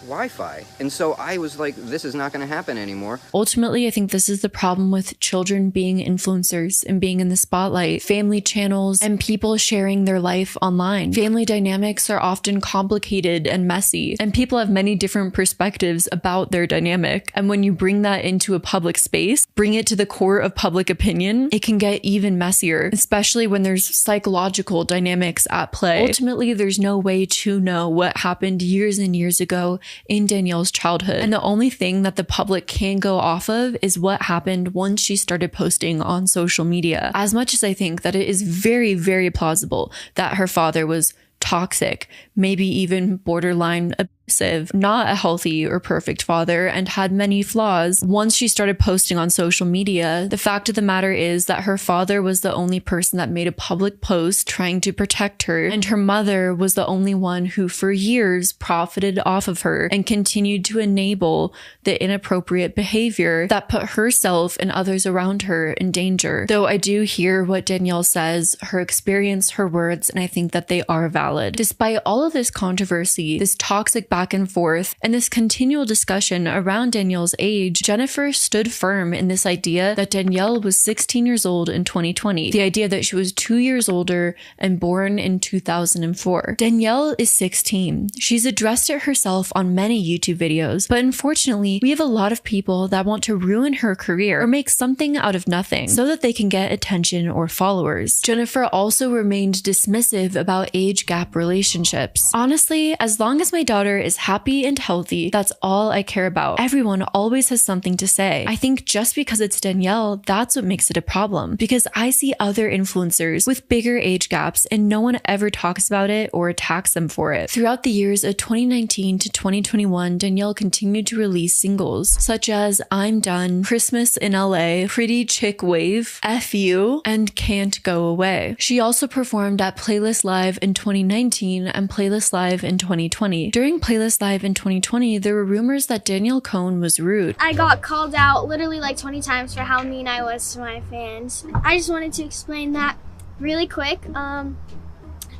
Wi-Fi. And so I was like, this is not going to happen anymore. Ultimately, I think this is the problem with children being influencers and being in the spotlight. Family channels and people sharing their life online. Family dynamics are often complicated and messy, and people have many different perspectives about their dynamic. And when you bring that into a public space, bring it to the core of public opinion, it can get even messier, especially when there's psychological dynamics at play. Ultimately, there's no way to know what happened years and years ago in Danielle's childhood. And the only thing that the public can go off of is what happened once she started posting on social media. As much as I think that it is very, very plausible that her father was toxic, maybe even borderline abusive, not a healthy or perfect father, and had many flaws. Once she started posting on social media, the fact of the matter is that her father was the only person that made a public post trying to protect her, and her mother was the only one who for years profited off of her and continued to enable the inappropriate behavior that put herself and others around her in danger. Though I do hear what Danielle says, her experience, her words, and I think that they are valid. Despite all of this controversy, this toxic back and forth, and this continual discussion around Danielle's age, Jennifer stood firm in this idea that Danielle was 16 years old in 2020, the idea that she was 2 years older and born in 2004. Danielle is 16. She's addressed it herself on many YouTube videos, but unfortunately, we have a lot of people that want to ruin her career or make something out of nothing so that they can get attention or followers. Jennifer also remained dismissive about age gap relationships. Honestly, as long as my daughter is happy and healthy, that's all I care about. Everyone always has something to say. I think just because it's Danielle, that's what makes it a problem, because I see other influencers with bigger age gaps and no one ever talks about it or attacks them for it. Throughout the years of 2019 to 2021, Danielle continued to release singles such as I'm Done, Christmas in LA, Pretty Chick Wave, F You, and Can't Go Away. She also performed at Playlist Live in 2019 and Playlist Live in 2020. During Playlist Live in 2020, there were rumors that Danielle Cohn was rude. I got called out literally like 20 times for how mean I was to my fans. I just wanted to explain that really quick.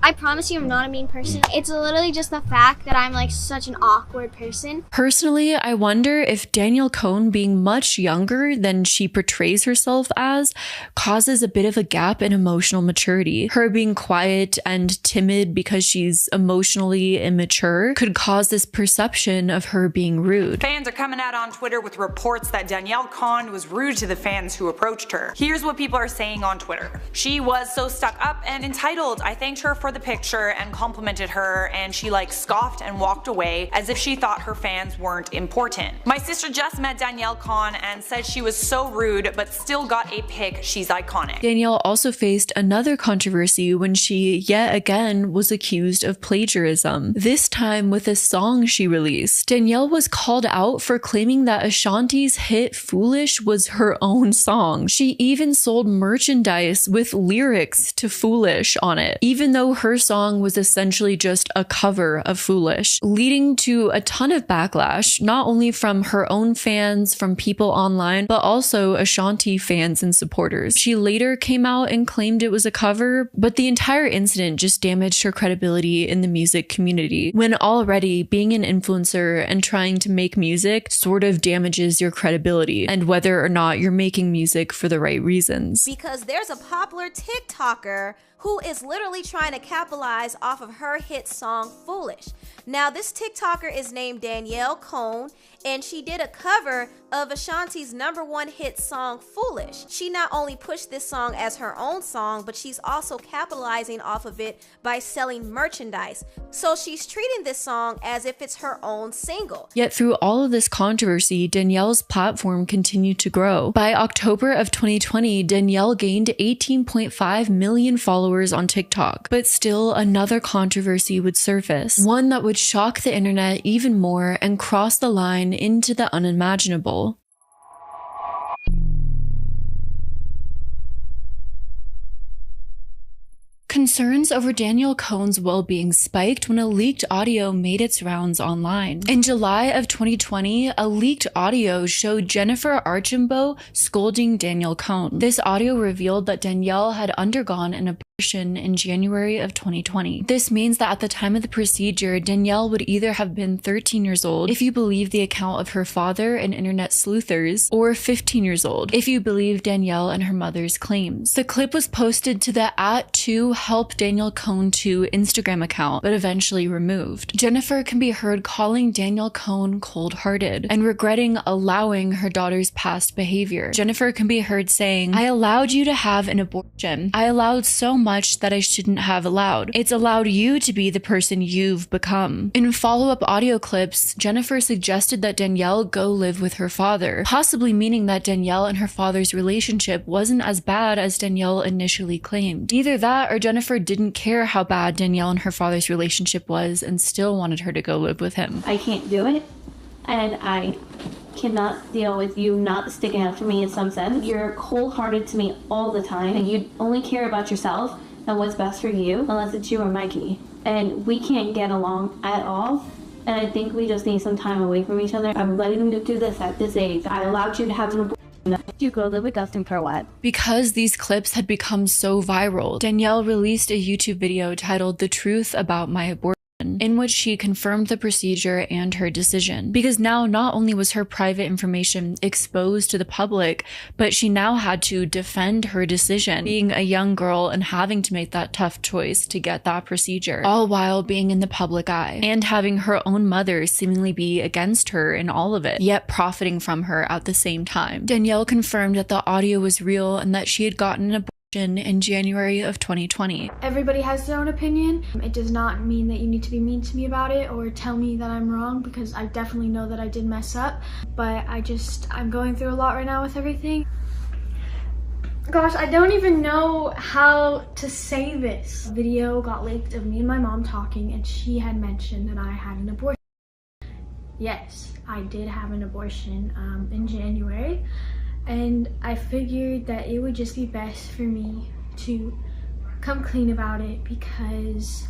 I promise you I'm not a mean person. It's literally just the fact that I'm like such an awkward person. Personally, I wonder if Danielle Cohn being much younger than she portrays herself as causes a bit of a gap in emotional maturity. Her being quiet and timid because she's emotionally immature could cause this perception of her being rude. Fans are coming out on Twitter with reports that Danielle Cohn was rude to the fans who approached her. Here's what people are saying on Twitter. She was so stuck up and entitled. I thanked her for the picture and complimented her, and she like scoffed and walked away as if she thought her fans weren't important. My sister just met Danielle Cohn and said she was so rude but still got a pic. She's iconic. Danielle also faced another controversy when she yet again was accused of plagiarism, this time with a song she released. Danielle was called out for claiming that Ashanti's hit Foolish was her own song. She even sold merchandise with lyrics to Foolish on it, even though her song was essentially just a cover of Foolish, leading to a ton of backlash, not only from her own fans, from people online, but also Ashanti fans and supporters. She later came out and claimed it was a cover, but the entire incident just damaged her credibility in the music community, when already being an influencer and trying to make music sort of damages your credibility and whether or not you're making music for the right reasons. Because there's a popular TikToker who is literally trying to capitalize off of her hit song Foolish. Now this TikToker is named Danielle Cohn, and she did a cover of Ashanti's #1 hit song Foolish. She not only pushed this song as her own song, but she's also capitalizing off of it by selling merchandise. So she's treating this song as if it's her own single. Yet through all of this controversy, Danielle's platform continued to grow. By October of 2020, Danielle gained 18.5 million followers on TikTok. But still, another controversy would surface, one that would shock the internet even more and cross the line into the unimaginable. Concerns over Danielle Cohn's well-being spiked when a leaked audio made its rounds online. In July of 2020, a leaked audio showed Jennifer Archambault scolding Danielle Cohn. This audio revealed that Danielle had undergone an in January of 2020. This means that at the time of the procedure, Danielle would either have been 13 years old, if you believe the account of her father and internet sleuthers, or 15 years old, if you believe Danielle and her mother's claims. The clip was posted to the @2HelpDanielleCohn2 Instagram account, but eventually removed. Jennifer can be heard calling Danielle Cohn cold-hearted and regretting allowing her daughter's past behavior. Jennifer can be heard saying, "I allowed you to have an abortion. I allowed so much that I shouldn't have allowed. It's allowed you to be the person you've become." In follow-up audio clips, Jennifer suggested that Danielle go live with her father, possibly meaning that Danielle and her father's relationship wasn't as bad as Danielle initially claimed. Either that or Jennifer didn't care how bad Danielle and her father's relationship was and still wanted her to go live with him. I can't do it, and I cannot deal with you not sticking up for me in some sense. You're cold-hearted to me all the time, and you only care about yourself and what's best for you, unless it's you or Mikey. And we can't get along at all, and I think we just need some time away from each other. I'm letting you do this at this age. I allowed you to have an abortion. You go live with Dustin for what? Because these clips had become so viral, Danielle released a YouTube video titled "The Truth About My Abortion," in which she confirmed the procedure and her decision. Because now not only was her private information exposed to the public, but she now had to defend her decision, being a young girl and having to make that tough choice to get that procedure, all while being in the public eye, and having her own mother seemingly be against her in all of it, yet profiting from her at the same time. Danielle confirmed that the audio was real and that she had gotten an abortion in January of 2020. Everybody has their own opinion. It does not mean that you need to be mean to me about it or tell me that I'm wrong, because I definitely know that I did mess up, but I'm going through a lot right now with everything. Gosh, I don't even know how to say this. A video got leaked of me and my mom talking, and she had mentioned that I had an abortion. Yes, I did have an abortion in January. And I figured that it would just be best for me to come clean about it, because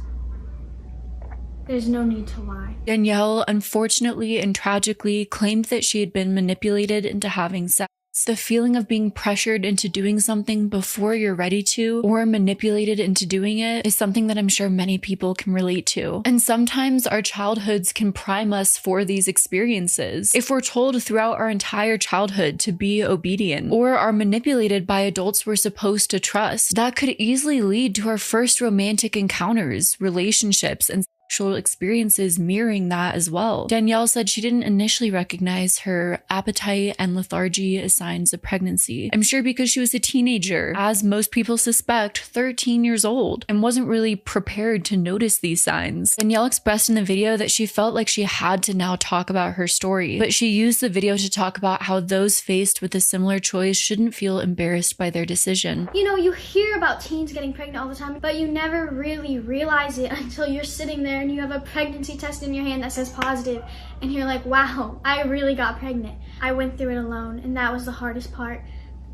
there's no need to lie. Danielle, unfortunately and tragically, claimed that she had been manipulated into having sex. The feeling of being pressured into doing something before you're ready to, or manipulated into doing it, is something that I'm sure many people can relate to. And sometimes our childhoods can prime us for these experiences. If we're told throughout our entire childhood to be obedient, or are manipulated by adults we're supposed to trust, that could easily lead to our first romantic encounters, relationships, and sexual experiences mirroring that as well. Danielle said she didn't initially recognize her appetite and lethargy as signs of pregnancy. I'm sure because she was a teenager, as most people suspect, 13 years old, and wasn't really prepared to notice these signs. Danielle expressed in the video that she felt like she had to now talk about her story, but she used the video to talk about how those faced with a similar choice shouldn't feel embarrassed by their decision. You know, you hear about teens getting pregnant all the time, but you never really realize it until you're sitting there and you have a pregnancy test in your hand that says positive, and you're like, wow, I really got pregnant. I went through it alone, and that was the hardest part,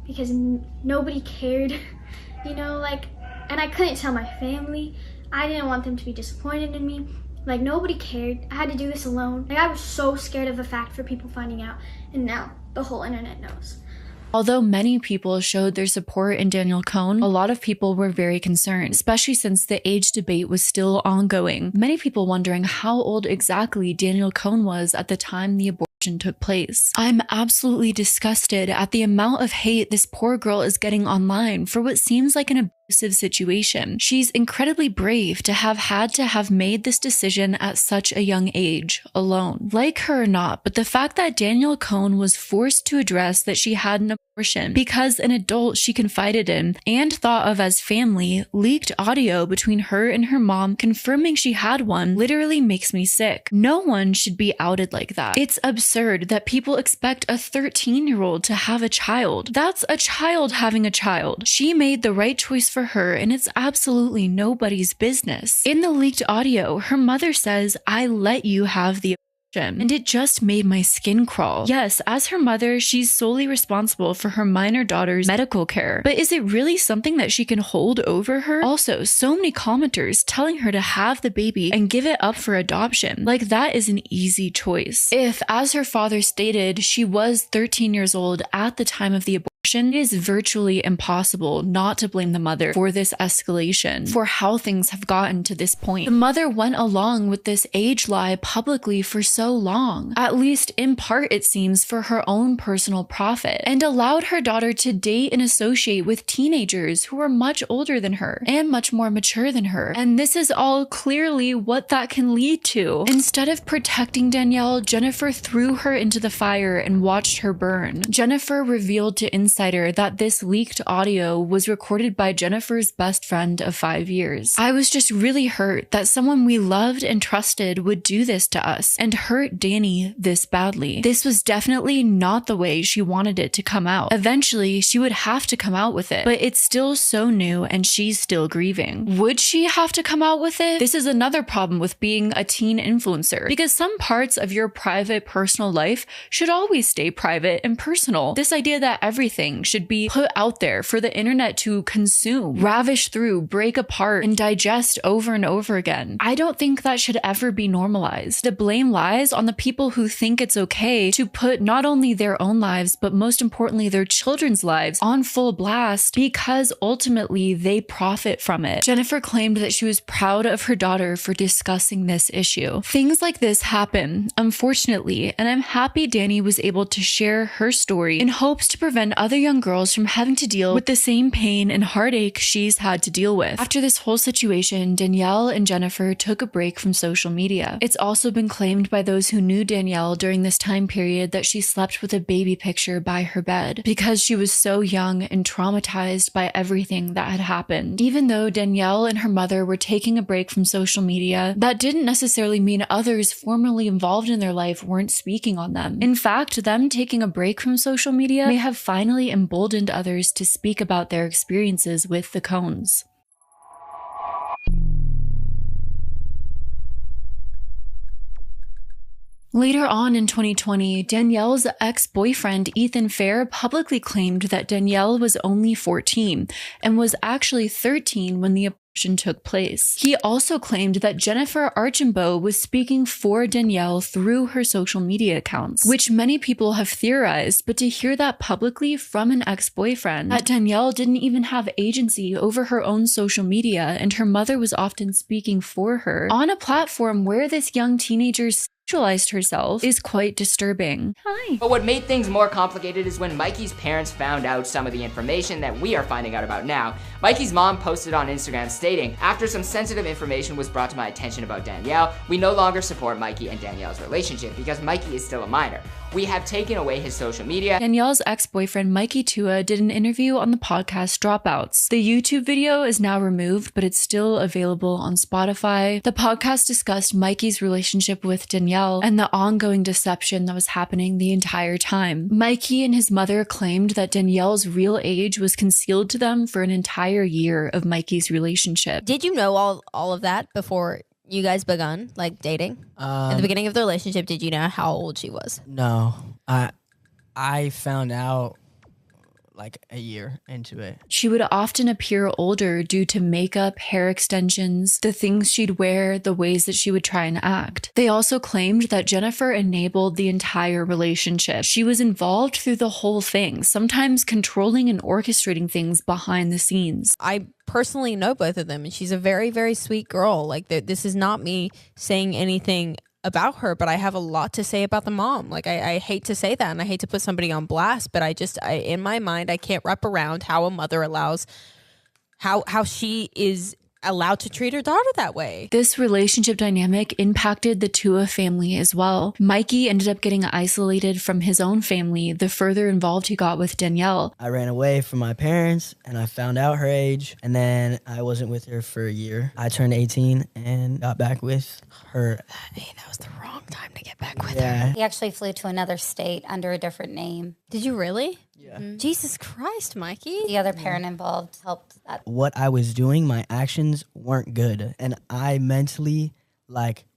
because nobody cared, you know, like, and I couldn't tell my family. I didn't want them to be disappointed in me. Like, nobody cared. I had to do this alone. Like, I was so scared of the fact for people finding out, and now the whole internet knows. Although many people showed their support in Danielle Cohn, a lot of people were very concerned, especially since the age debate was still ongoing. Many people wondering how old exactly Danielle Cohn was at the time the abortion took place. I'm absolutely disgusted at the amount of hate this poor girl is getting online for what seems like an abusive situation. She's incredibly brave to have had to have made this decision at such a young age, alone. Like her or not, but the fact that Danielle Cohn was forced to address that she had an abortion because an adult she confided in and thought of as family leaked audio between her and her mom confirming she had one literally makes me sick. No one should be outed like that. It's absurd that people expect a 13-year-old to have a child. That's a child having a child. She made the right choice for her, and it's absolutely nobody's business. In the leaked audio, her mother says, "I let you have the abortion," and it just made my skin crawl. Yes, as her mother, she's solely responsible for her minor daughter's medical care, but is it really something that she can hold over her? Also, so many commenters telling her to have the baby and give it up for adoption. Like, that is an easy choice. If, as her father stated, she was 13 years old at the time of the abortion, it is virtually impossible not to blame the mother for this escalation, for how things have gotten to this point. The mother went along with this age lie publicly for so long, at least in part it seems for her own personal profit, and allowed her daughter to date and associate with teenagers who are much older than her and much more mature than her. And this is all clearly what that can lead to. Instead of protecting Danielle, Jennifer threw her into the fire and watched her burn. Jennifer revealed to Insider that this leaked audio was recorded by Jennifer's best friend of 5 years. I was just really hurt that someone we loved and trusted would do this to us and hurt Danny this badly. This was definitely not the way she wanted it to come out. Eventually, she would have to come out with it, but it's still so new and she's still grieving. Would she have to come out with it? This is another problem with being a teen influencer, because some parts of your private, personal life should always stay private and personal. This idea that everything should be put out there for the internet to consume, ravish through, break apart, and digest over and over again. I don't think that should ever be normalized. The blame lies on the people who think it's okay to put not only their own lives, but most importantly their children's lives on full blast because ultimately they profit from it. Jennifer claimed that she was proud of her daughter for discussing this issue. Things like this happen, unfortunately, and I'm happy Danny was able to share her story in hopes to prevent other young girls from having to deal with the same pain and heartache she's had to deal with. After this whole situation, Danielle and Jennifer took a break from social media. It's also been claimed by those who knew Danielle during this time period that she slept with a baby picture by her bed because she was so young and traumatized by everything that had happened. Even though Danielle and her mother were taking a break from social media, that didn't necessarily mean others formerly involved in their life weren't speaking on them. In fact, them taking a break from social media may have finally emboldened others to speak about their experiences with the Cohns. Later on in 2020, Danielle's ex-boyfriend Ethan Fair publicly claimed that Danielle was only 14 and was actually 13 when the abortion took place. He also claimed that Jennifer Archambault was speaking for Danielle through her social media accounts, which many people have theorized, but to hear that publicly from an ex-boyfriend, that Danielle didn't even have agency over her own social media and her mother was often speaking for her on a platform where this young teenager sexualized herself is quite disturbing. Hi. But what made things more complicated is when Mikey's parents found out some of the information that we are finding out about now. Mikey's mom posted on Instagram stating, "After some sensitive information was brought to my attention about Danielle, we no longer support Mikey and Danielle's relationship because Mikey is still a minor. We have taken away his social media." Danielle's ex-boyfriend Mikey Tua did an interview on the podcast Dropouts. The YouTube video is now removed, but it's still available on Spotify. The podcast discussed Mikey's relationship with Danielle and the ongoing deception that was happening the entire time. Mikey and his mother claimed that Danielle's real age was concealed to them for an entire year of Mikey's relationship. Did you know all of that before you guys begun dating? At the beginning of the relationship, did you know how old she was? No, I found out a year into it. She would often appear older due to makeup, hair extensions, the things she'd wear, the ways that she would try and act. They also claimed that Jennifer enabled the entire relationship. She was involved through the whole thing, sometimes controlling and orchestrating things behind the scenes. I personally know both of them, and she's a very, very sweet girl. This is not me saying anything about her, but I have a lot to say about the mom. I hate to say that, and I hate to put somebody on blast, but I in my mind, I can't wrap around how a mother allows, how she is allowed to treat her daughter that way. This relationship dynamic impacted the Tua family as well. Mikey ended up getting isolated from his own family the further involved he got with Danielle. I ran away from my parents and I found out her age, and then I wasn't with her for a year. I turned 18 and got back with her. That was the wrong time to get back with her. He actually flew to another state under a different name. Did you really? Yeah. Jesus Christ, Mikey. The other parent involved helped that. What I was doing, my actions weren't good, and I mentally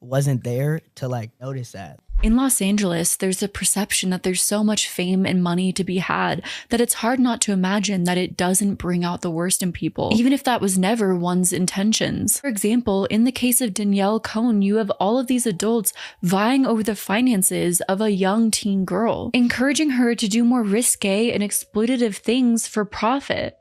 wasn't there to notice that. In Los Angeles, there's a perception that there's so much fame and money to be had that it's hard not to imagine that it doesn't bring out the worst in people, even if that was never one's intentions. For example, in the case of Danielle Cohn, you have all of these adults vying over the finances of a young teen girl, encouraging her to do more risque and exploitative things for profit.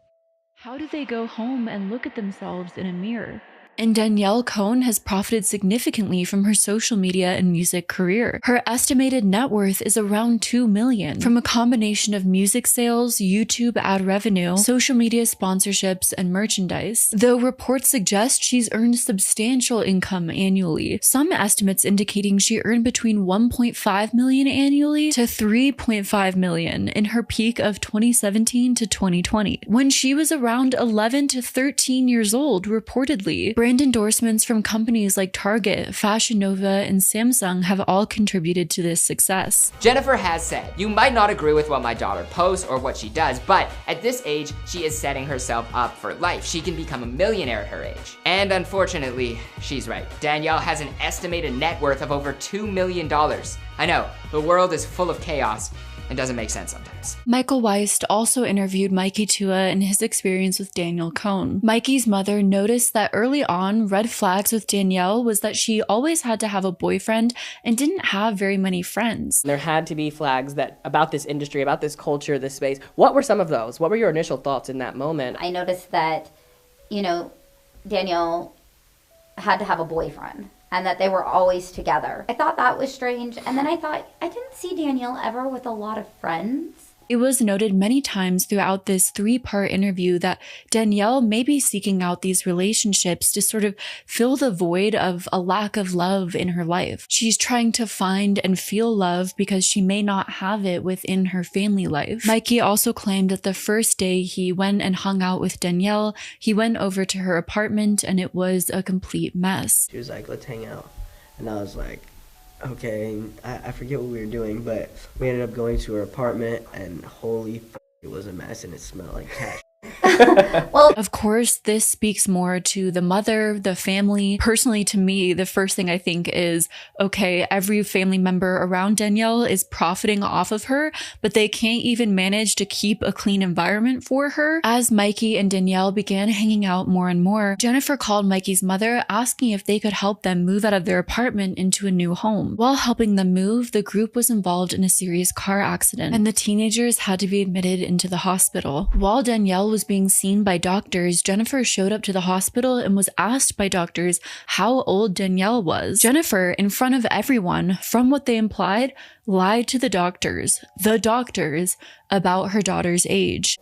How do they go home and look at themselves in a mirror? And Danielle Cohn has profited significantly from her social media and music career. Her estimated net worth is around $2 million from a combination of music sales, YouTube ad revenue, social media sponsorships, and merchandise. Though reports suggest she's earned substantial income annually, some estimates indicating she earned between $1.5 million annually to $3.5 million in her peak of 2017 to 2020, when she was around 11 to 13 years old, reportedly. Brand endorsements from companies like Target, Fashion Nova, and Samsung have all contributed to this success. Jennifer has said, "You might not agree with what my daughter posts or what she does, but at this age, she is setting herself up for life. She can become a millionaire at her age." And unfortunately, she's right. Danielle has an estimated net worth of over $2 million. I know, the world is full of chaos. It doesn't make sense sometimes. Michael Weist also interviewed Mikey Tua and his experience with Danielle Cohn. Mikey's mother noticed that early on, red flags with Danielle was that she always had to have a boyfriend and didn't have very many friends. There had to be flags that about this industry, about this culture, this space. What were some of those? What were your initial thoughts in that moment? I noticed that, Danielle had to have a boyfriend and that they were always together. I thought that was strange. And then I thought, I didn't see Danielle ever with a lot of friends. It was noted many times throughout this 3-part interview that Danielle may be seeking out these relationships to sort of fill the void of a lack of love in her life. She's trying to find and feel love because she may not have it within her family life. Mikey also claimed that the first day he went and hung out with Danielle, he went over to her apartment and it was a complete mess. She was like, "Let's hang out." And I was like, okay, I forget what we were doing, but we ended up going to her apartment, and holy f***, it was a mess, and it smelled like cat. Well, of course, this speaks more to the mother, the family. Personally, to me, the first thing I think is, okay, every family member around Danielle is profiting off of her, but they can't even manage to keep a clean environment for her. As Mikey and Danielle began hanging out more and more, Jennifer called Mikey's mother, asking if they could help them move out of their apartment into a new home. While helping them move, the group was involved in a serious car accident, and the teenagers had to be admitted into the hospital. While Danielle was being seen by doctors, Jennifer showed up to the hospital and was asked by doctors how old Danielle was. Jennifer, in front of everyone, from what they implied, lied to the doctors, about her daughter's age.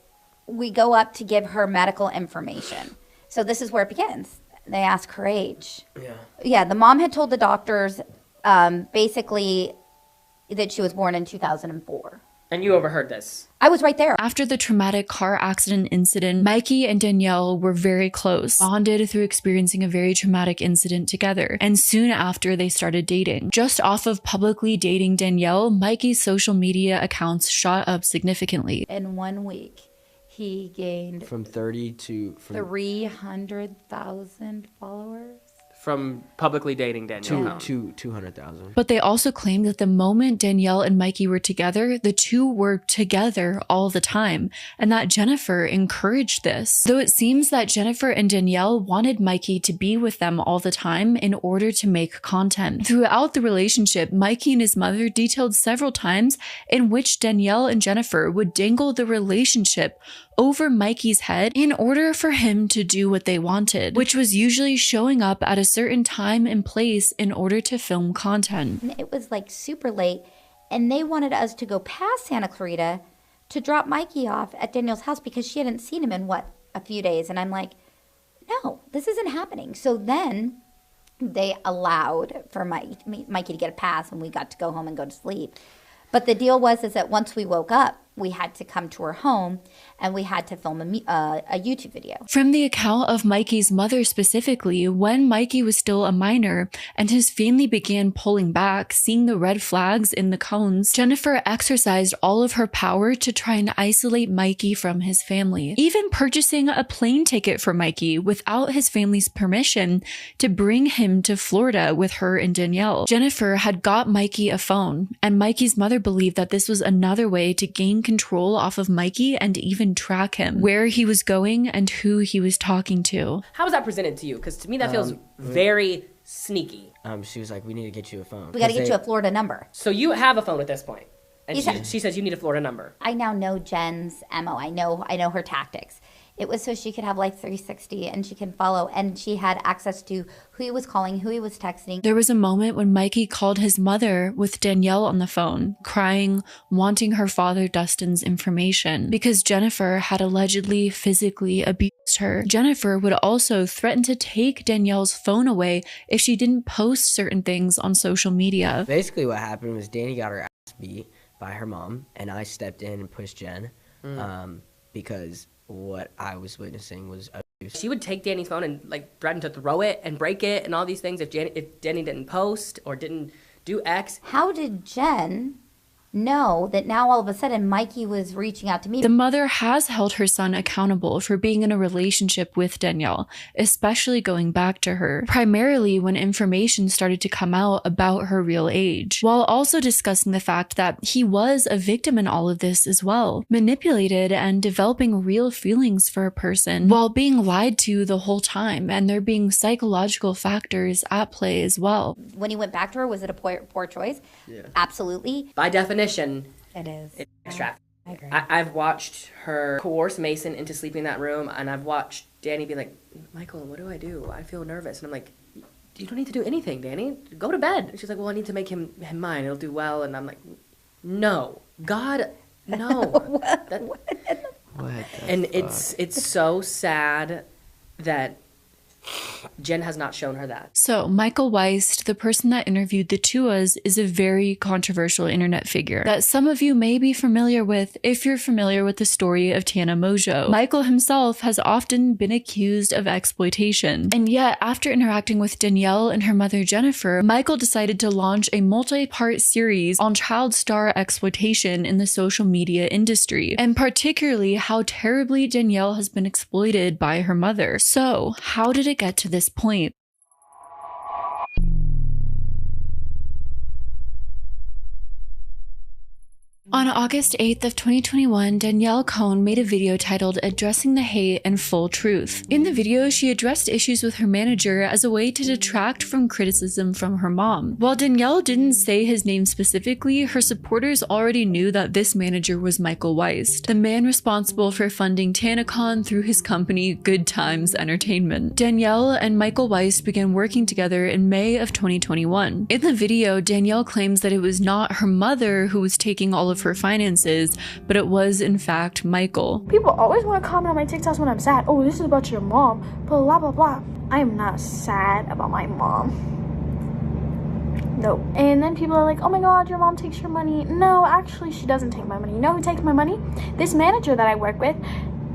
We go up to give her medical information. So this is where it begins. They ask her age. Yeah, the mom had told the doctors basically that she was born in 2004. And you overheard this. I was right there. After the traumatic car accident incident, Mikey and Danielle were very close, bonded through experiencing a very traumatic incident together. And soon after, they started dating. Just off of publicly dating Danielle, Mikey's social media accounts shot up significantly. In 1 week, he gained from 30 to 300,000 followers. From publicly dating Danielle. 200,000. But they also claimed that the moment Danielle and Mikey were together, the two were together all the time, and that Jennifer encouraged this. Though it seems that Jennifer and Danielle wanted Mikey to be with them all the time in order to make content. Throughout the relationship, Mikey and his mother detailed several times in which Danielle and Jennifer would dangle the relationship over Mikey's head in order for him to do what they wanted, which was usually showing up at a certain time and place in order to film content. And it was like super late, and they wanted us to go past Santa Clarita to drop Mikey off at Danielle's house because she hadn't seen him in, a few days. And I'm like, no, this isn't happening. So then they allowed for Mikey to get a pass, and we got to go home and go to sleep. But the deal was that once we woke up, we had to come to her home and we had to film a YouTube video. From the account of Mikey's mother specifically, when Mikey was still a minor and his family began pulling back, seeing the red flags in the Cohns, Jennifer exercised all of her power to try and isolate Mikey from his family, even purchasing a plane ticket for Mikey without his family's permission to bring him to Florida with her and Danielle. Jennifer had got Mikey a phone, and Mikey's mother believed that this was another way to gain control off of Mikey and even track him, where he was going and who he was talking to. How was that presented to you? Because to me that feels very sneaky. She was like, we need to get you a phone. We got to get you a Florida number. So you have a phone at this point, and she says you need a Florida number. I now know Jen's MO. I know her tactics. It was so she could have Life 360 and she can follow, and she had access to who he was calling, who he was texting. There was a moment when Mikey called his mother with Danielle on the phone, crying, wanting her father Dustin's information because Jennifer had allegedly physically abused her. Jennifer would also threaten to take Danielle's phone away if she didn't post certain things on social media. Basically what happened was Danny got her ass beat by her mom, and I stepped in and pushed Jen because what I was witnessing was abuse. She would take Danny's phone and like threaten to throw it and break it and all these things if Danny didn't post or didn't do X. How did Jen know that now all of a sudden Mikey was reaching out to me? The mother has held her son accountable for being in a relationship with Danielle, especially going back to her, primarily when information started to come out about her real age, while also discussing the fact that he was a victim in all of this as well, manipulated and developing real feelings for a person while being lied to the whole time, and there being psychological factors at play as well. When he went back to her, was it a poor choice? Yeah. Absolutely. By definition, it is. It's extra. I agree. I've watched her coerce Mason into sleeping in that room, and I've watched Danny be like, Michael, what do? I feel nervous. And I'm like, you don't need to do anything, Danny. Go to bed. And she's like, well, I need to make him mine. It'll do well. And I'm like, no. God, no. What and it's so sad that Jen has not shown her that. So Michael Weist, the person that interviewed the Tuas, is a very controversial internet figure that some of you may be familiar with if you're familiar with the story of Tana Mojo. Michael himself has often been accused of exploitation. And yet, after interacting with Danielle and her mother Jennifer, Michael decided to launch a multi-part series on child star exploitation in the social media industry, and particularly how terribly Danielle has been exploited by her mother. So, how did it get to this point? On August 8th of 2021, Danielle Cohn made a video titled Addressing the Hate and Full Truth. In the video, she addressed issues with her manager as a way to detract from criticism from her mom. While Danielle didn't say his name specifically, her supporters already knew that this manager was Michael Weist, the man responsible for funding TanaCon through his company Good Times Entertainment. Danielle and Michael Weist began working together in May of 2021. In the video, Danielle claims that it was not her mother who was taking all of her finances, but it was in fact Michael. People always want to comment on my TikToks when I'm sad. Oh, this is about your mom, blah blah blah. I am not sad about my mom. No. And then people are like, oh my god, your mom takes your money. No, actually she doesn't take my money. You know who takes my money? This manager that I work with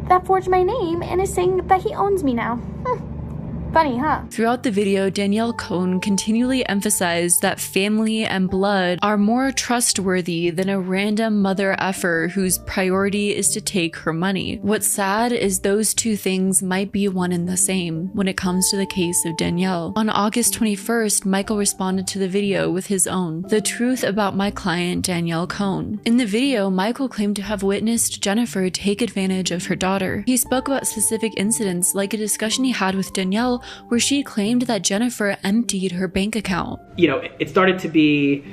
that forged my name and is saying that he owns me now. Funny, huh? Throughout the video, Danielle Cohn continually emphasized that family and blood are more trustworthy than a random mother effer whose priority is to take her money. What's sad is those two things might be one and the same when it comes to the case of Danielle. On August 21st, Michael responded to the video with his own, The Truth About My Client Danielle Cohn. In the video, Michael claimed to have witnessed Jennifer take advantage of her daughter. He spoke about specific incidents like a discussion he had with Danielle where she claimed that Jennifer emptied her bank account. You know, it started to be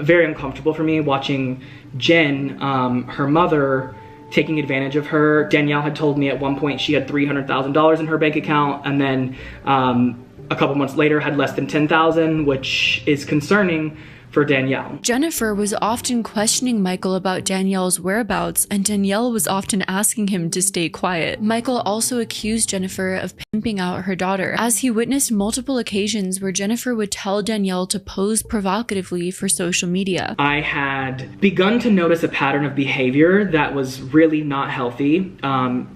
very uncomfortable for me watching Jen, her mother, taking advantage of her. Danielle had told me at one point she had $300,000 in her bank account, and then a couple months later had less than $10,000, which is concerning for Danielle. Jennifer was often questioning Michael about Danielle's whereabouts, and Danielle was often asking him to stay quiet. Michael also accused Jennifer of pimping out her daughter, as he witnessed multiple occasions where Jennifer would tell Danielle to pose provocatively for social media. I had begun to notice a pattern of behavior that was really not healthy.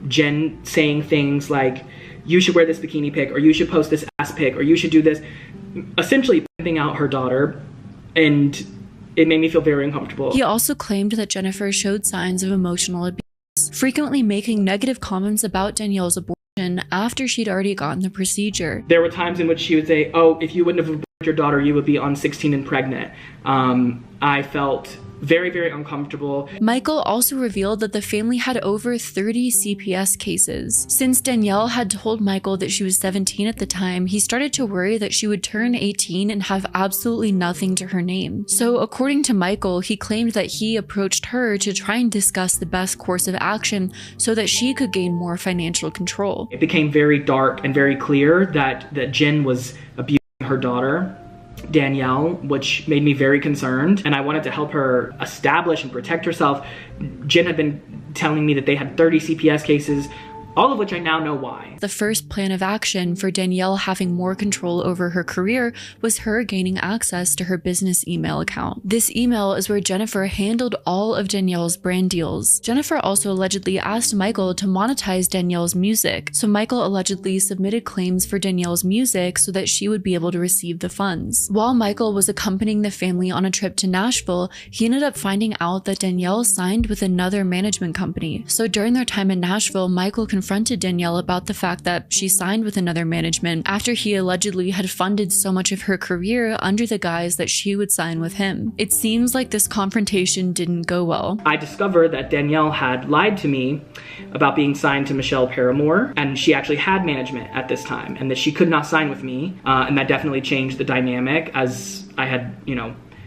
Jen saying things like, you should wear this bikini pic, or you should post this ass pic, or you should do this, essentially pimping out her daughter. And it made me feel very uncomfortable. He also claimed that Jennifer showed signs of emotional abuse, frequently making negative comments about Danielle's abortion after she'd already gotten the procedure. There were times in which she would say, oh, if you wouldn't have aborted your daughter, you would be on 16 and pregnant. I felt very, very uncomfortable. Michael also revealed that the family had over 30 CPS cases. Since Danielle had told Michael that she was 17 at the time, he started to worry that she would turn 18 and have absolutely nothing to her name. So according to Michael, he claimed that he approached her to try and discuss the best course of action so that she could gain more financial control. It became very dark and very clear that Jen was abusing her daughter, Danielle, which made me very concerned, and I wanted to help her establish and protect herself. Jen had been telling me that they had 30 CPS cases, all of which I now know why. The first plan of action for Danielle having more control over her career was her gaining access to her business email account. This email is where Jennifer handled all of Danielle's brand deals. Jennifer also allegedly asked Michael to monetize Danielle's music, so Michael allegedly submitted claims for Danielle's music so that she would be able to receive the funds. While Michael was accompanying the family on a trip to Nashville, he ended up finding out that Danielle signed with another management company. So during their time in Nashville, Michael confronted Danielle about the fact that she signed with another management after he allegedly had funded so much of her career under the guise that she would sign with him. It seems like this confrontation didn't go well. I discovered that Danielle had lied to me about being signed to Michelle Paramore, and she actually had management at this time, and that she could not sign with me, and that definitely changed the dynamic, as I had,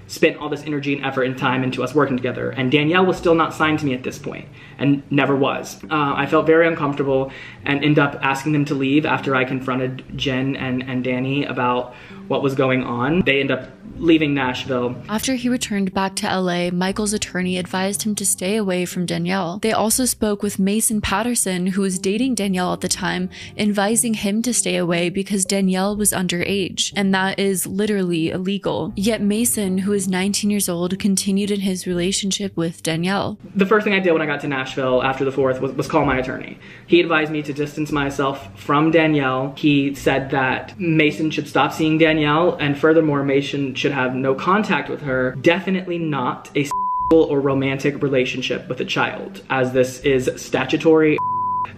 spent all this energy and effort and time into us working together. And Danielle was still not signed to me at this point, and never was. I felt very uncomfortable and ended up asking them to leave after I confronted Jen and Danny about what was going on. They ended up leaving Nashville. After he returned back to LA, Michael's attorney advised him to stay away from Danielle. They also spoke with Mason Patterson, who was dating Danielle at the time, advising him to stay away because Danielle was underage, and that is literally illegal. Yet Mason, who is 19 years old, continued in his relationship with Danielle. The first thing I did when I got to Nashville after the 4th was call my attorney. He advised me to distance myself from Danielle. He said that Mason should stop seeing Danielle, and furthermore, Mason should have no contact with her. Definitely not a sexual or romantic relationship with a child, as this is statutory.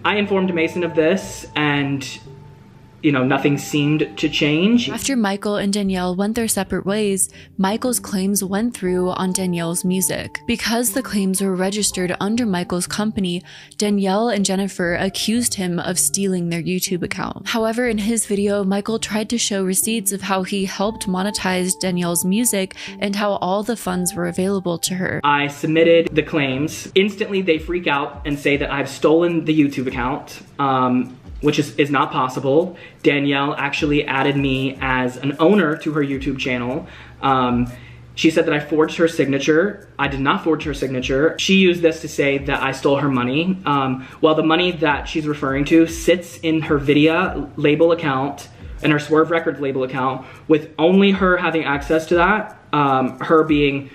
I informed Mason of this, and nothing seemed to change. After Michael and Danielle went their separate ways, Michael's claims went through on Danielle's music. Because the claims were registered under Michael's company, Danielle and Jennifer accused him of stealing their YouTube account. However, in his video, Michael tried to show receipts of how he helped monetize Danielle's music and how all the funds were available to her. I submitted the claims. Instantly, they freak out and say that I've stolen the YouTube account. Which is not possible. Danielle actually added me as an owner to her YouTube channel. She said that I forged her signature. I did not forge her signature. She used this to say that I stole her money. Well, the money that she's referring to sits in her Vidya label account and her Swerve Records label account, with only her having access to that, her being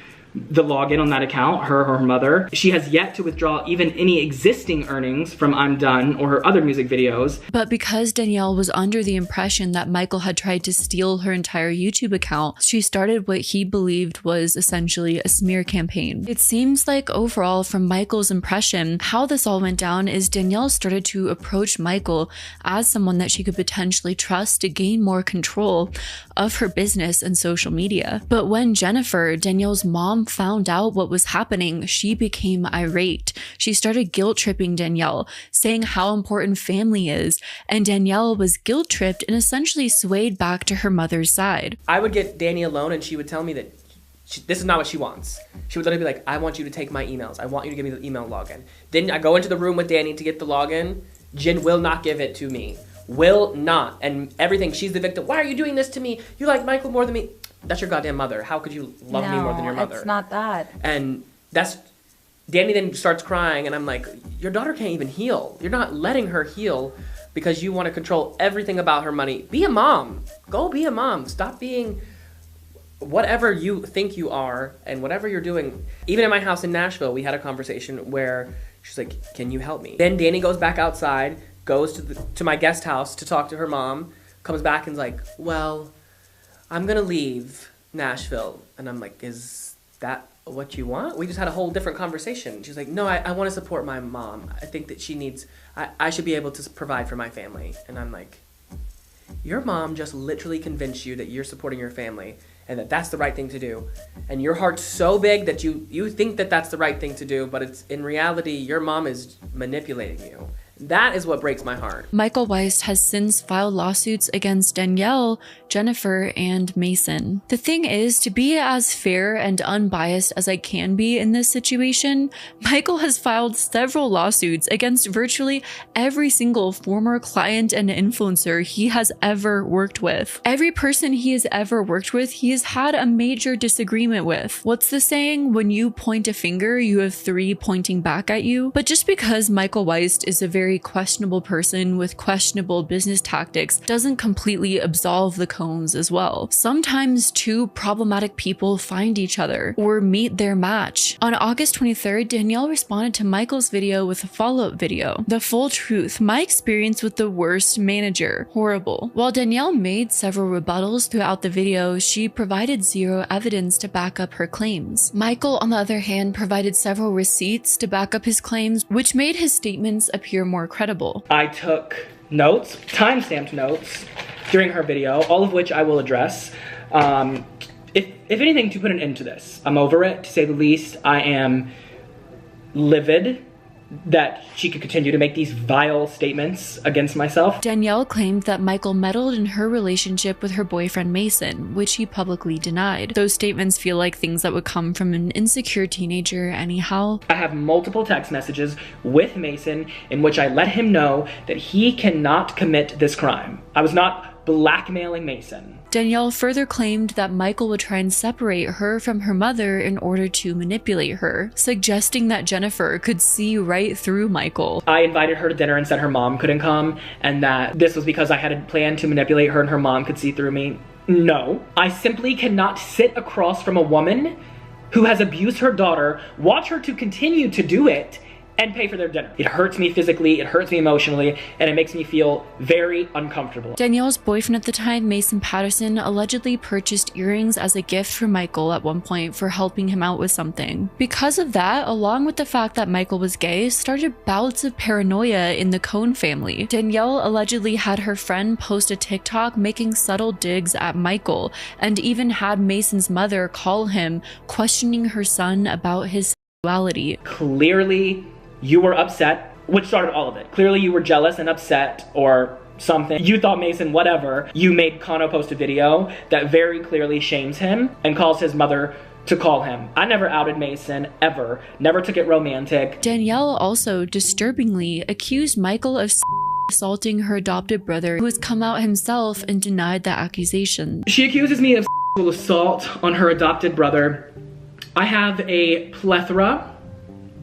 the login on that account, her or her mother. She has yet to withdraw even any existing earnings from I'm Done or her other music videos. But because Danielle was under the impression that Michael had tried to steal her entire YouTube account, she started what he believed was essentially a smear campaign. It seems like overall, from Michael's impression, how this all went down is Danielle started to approach Michael as someone that she could potentially trust to gain more control of her business and social media. But when Jennifer, Danielle's mom, found out what was happening, she became irate. She started guilt-tripping Danielle, saying how important family is, and Danielle was guilt-tripped and essentially swayed back to her mother's side. I would get Danny alone and she would tell me that this is not what she wants. She would literally be like, I want you to take my emails. I want you to give me the email login. Then I go into the room with Danny to get the login. Jen will not give it to me. Will not. And everything, she's the victim. Why are you doing this to me? You like Michael more than me. that's your goddamn mother. How could you love me more than your mother? It's not that. And that's, Danny then starts crying, and I'm like, your daughter can't even heal. You're not letting her heal because you want to control everything about her money. Be a mom. Go be a mom. Stop being whatever you think you are and whatever you're doing. Even in my house in Nashville, we had a conversation where she's like, can you help me? Then Danny goes back outside, goes to my guest house to talk to her mom, comes back and's like, well, I'm gonna leave Nashville. And I'm like, is that what you want? We just had a whole different conversation. She's like, no, I want to support my mom. I think that she needs, I should be able to provide for my family. And I'm like, your mom just literally convinced you that you're supporting your family and that that's the right thing to do. And your heart's so big that you think that that's the right thing to do, but it's in reality, your mom is manipulating you. That is what breaks my heart. Michael Weist has since filed lawsuits against Danielle, Jennifer, and Mason. The thing is, to be as fair and unbiased as I can be in this situation, Michael has filed several lawsuits against virtually every single former client and influencer he has ever worked with. Every person he has ever worked with, he has had a major disagreement with. What's the saying? When you point a finger, you have three pointing back at you. But just because Michael Weist is a very questionable person with questionable business tactics doesn't completely absolve the Cohns as well. Sometimes two problematic people find each other or meet their match. On August 23rd, Danielle responded to Michael's video with a follow-up video. The full truth, my experience with the worst manager, horrible. While Danielle made several rebuttals throughout the video, she provided zero evidence to back up her claims. Michael, on the other hand, provided several receipts to back up his claims, which made his statements appear more credible. I took notes, timestamped notes, during her video, all of which I will address. If anything, to put an end to this. I'm over it, to say the least. I am livid that she could continue to make these vile statements against myself. Danielle claimed that Michael meddled in her relationship with her boyfriend Mason, which he publicly denied. Those statements feel like things that would come from an insecure teenager anyhow. I have multiple text messages with Mason in which I let him know that he cannot commit this crime. I was not blackmailing Mason. Danielle further claimed that Michael would try and separate her from her mother in order to manipulate her, suggesting that Jennifer could see right through Michael. I invited her to dinner and said her mom couldn't come, and that this was because I had a plan to manipulate her and her mom could see through me. No. I simply cannot sit across from a woman who has abused her daughter, watch her to continue to do it, and pay for their dinner. It hurts me physically, it hurts me emotionally, and it makes me feel very uncomfortable. Danielle's boyfriend at the time, Mason Patterson, allegedly purchased earrings as a gift for Michael at one point for helping him out with something. Because of that, along with the fact that Michael was gay, started bouts of paranoia in the Cohn family. Danielle allegedly had her friend post a TikTok making subtle digs at Michael, and even had Mason's mother call him, questioning her son about his sexuality. Clearly, you were upset, which started all of it. Clearly you were jealous and upset or something. You thought Mason, whatever. You made Kano post a video that very clearly shames him and calls his mother to call him. I never outed Mason, ever. Never took it romantic. Danielle also, disturbingly, accused Michael of assaulting her adopted brother, who has come out himself and denied the accusation. She accuses me of assault on her adopted brother. I have a plethora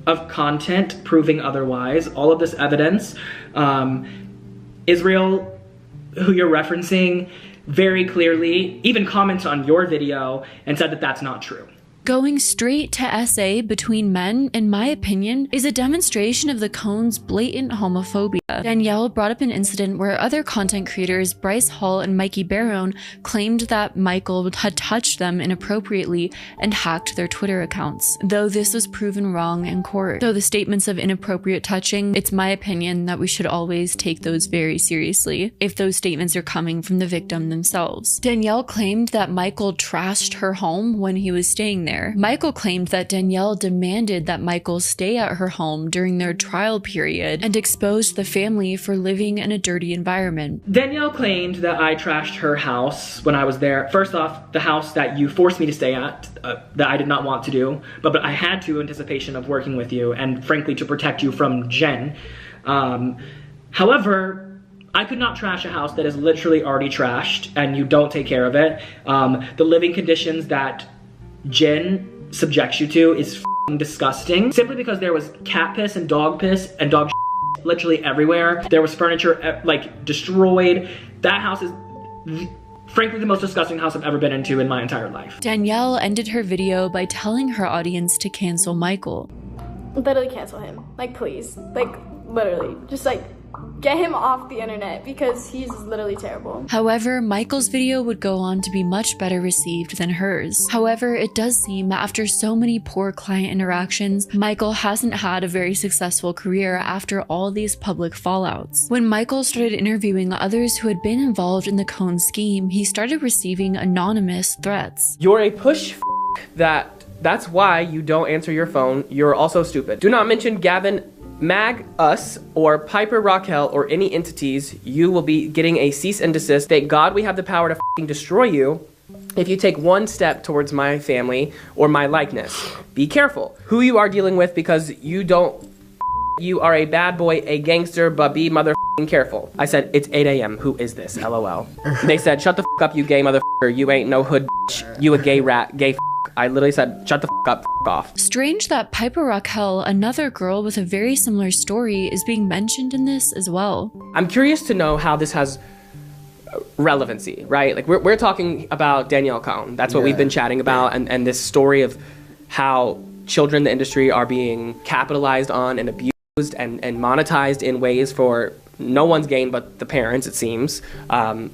of content proving otherwise. All of this evidence. Israel, who you're referencing, very clearly even comments on your video and said that that's not true. Going straight to SA between men, in my opinion, is a demonstration of the Cohn's blatant homophobia. Danielle brought up an incident where other content creators, Bryce Hall and Mikey Barone, claimed that Michael had touched them inappropriately and hacked their Twitter accounts, though this was proven wrong in court. So the statements of inappropriate touching, it's my opinion that we should always take those very seriously if those statements are coming from the victim themselves. Danielle claimed that Michael trashed her home when he was staying there. Michael claimed that Danielle demanded that Michael stay at her home during their trial period and exposed the family for living in a dirty environment. Danielle claimed that I trashed her house when I was there. First off, the house that you forced me to stay at, that I did not want to do, but I had to in anticipation of working with you and frankly to protect you from Jen. However, I could not trash a house that is literally already trashed and you don't take care of it. The living conditions that Jen subjects you to is f***ing disgusting. Simply because there was cat piss and dog shit literally everywhere. There was furniture like destroyed. That house is frankly the most disgusting house I've ever been into in my entire life. Danielle ended her video by telling her audience to cancel Michael. Literally cancel him. Like, please. Like, literally. Just like, get him off the internet because he's literally terrible. However, Michael's video would go on to be much better received than hers. However, it does seem that after so many poor client interactions, Michael hasn't had a very successful career after all these public fallouts. When Michael started interviewing others who had been involved in the Cohn scheme, he started receiving anonymous threats. You're a push that's why you don't answer your phone. You're also stupid. Do not mention Gavin, Mag, us, or Piper, Raquel, or any entities. You will be getting a cease and desist. Thank God we have the power to f***ing destroy you if you take one step towards my family or my likeness. Be careful who you are dealing with because you are a bad boy, a gangster, but be mother f***ing careful. I said, it's 8 a.m. Who is this? LOL. They said, shut the f*** up, you gay motherfucker. You ain't no hood bitch. You a gay rat, gay f***. I literally said, shut the f*** up, f*** off. Strange that Piper Raquel, another girl with a very similar story, is being mentioned in this as well. I'm curious to know how this has relevancy, right? Like we're talking about Danielle Cohn. That's what we've been chatting about, and this story of how children in the industry are being capitalized on and abused and monetized in ways for no one's gain but the parents, it seems,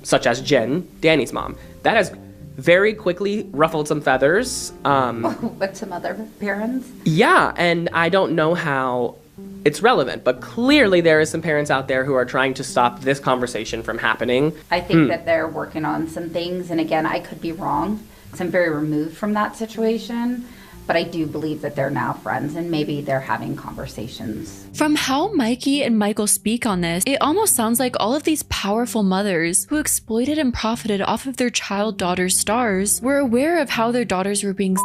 such as Jen, Danny's mom. That has very quickly ruffled some feathers. But some other parents? Yeah, and I don't know how it's relevant, but clearly there is some parents out there who are trying to stop this conversation from happening. I think that they're working on some things, and again, I could be wrong, because I'm very removed from that situation. But I do believe that they're now friends and maybe they're having conversations. From how Mikey and Michael speak on this, it almost sounds like all of these powerful mothers who exploited and profited off of their child daughters' stars were aware of how their daughters were being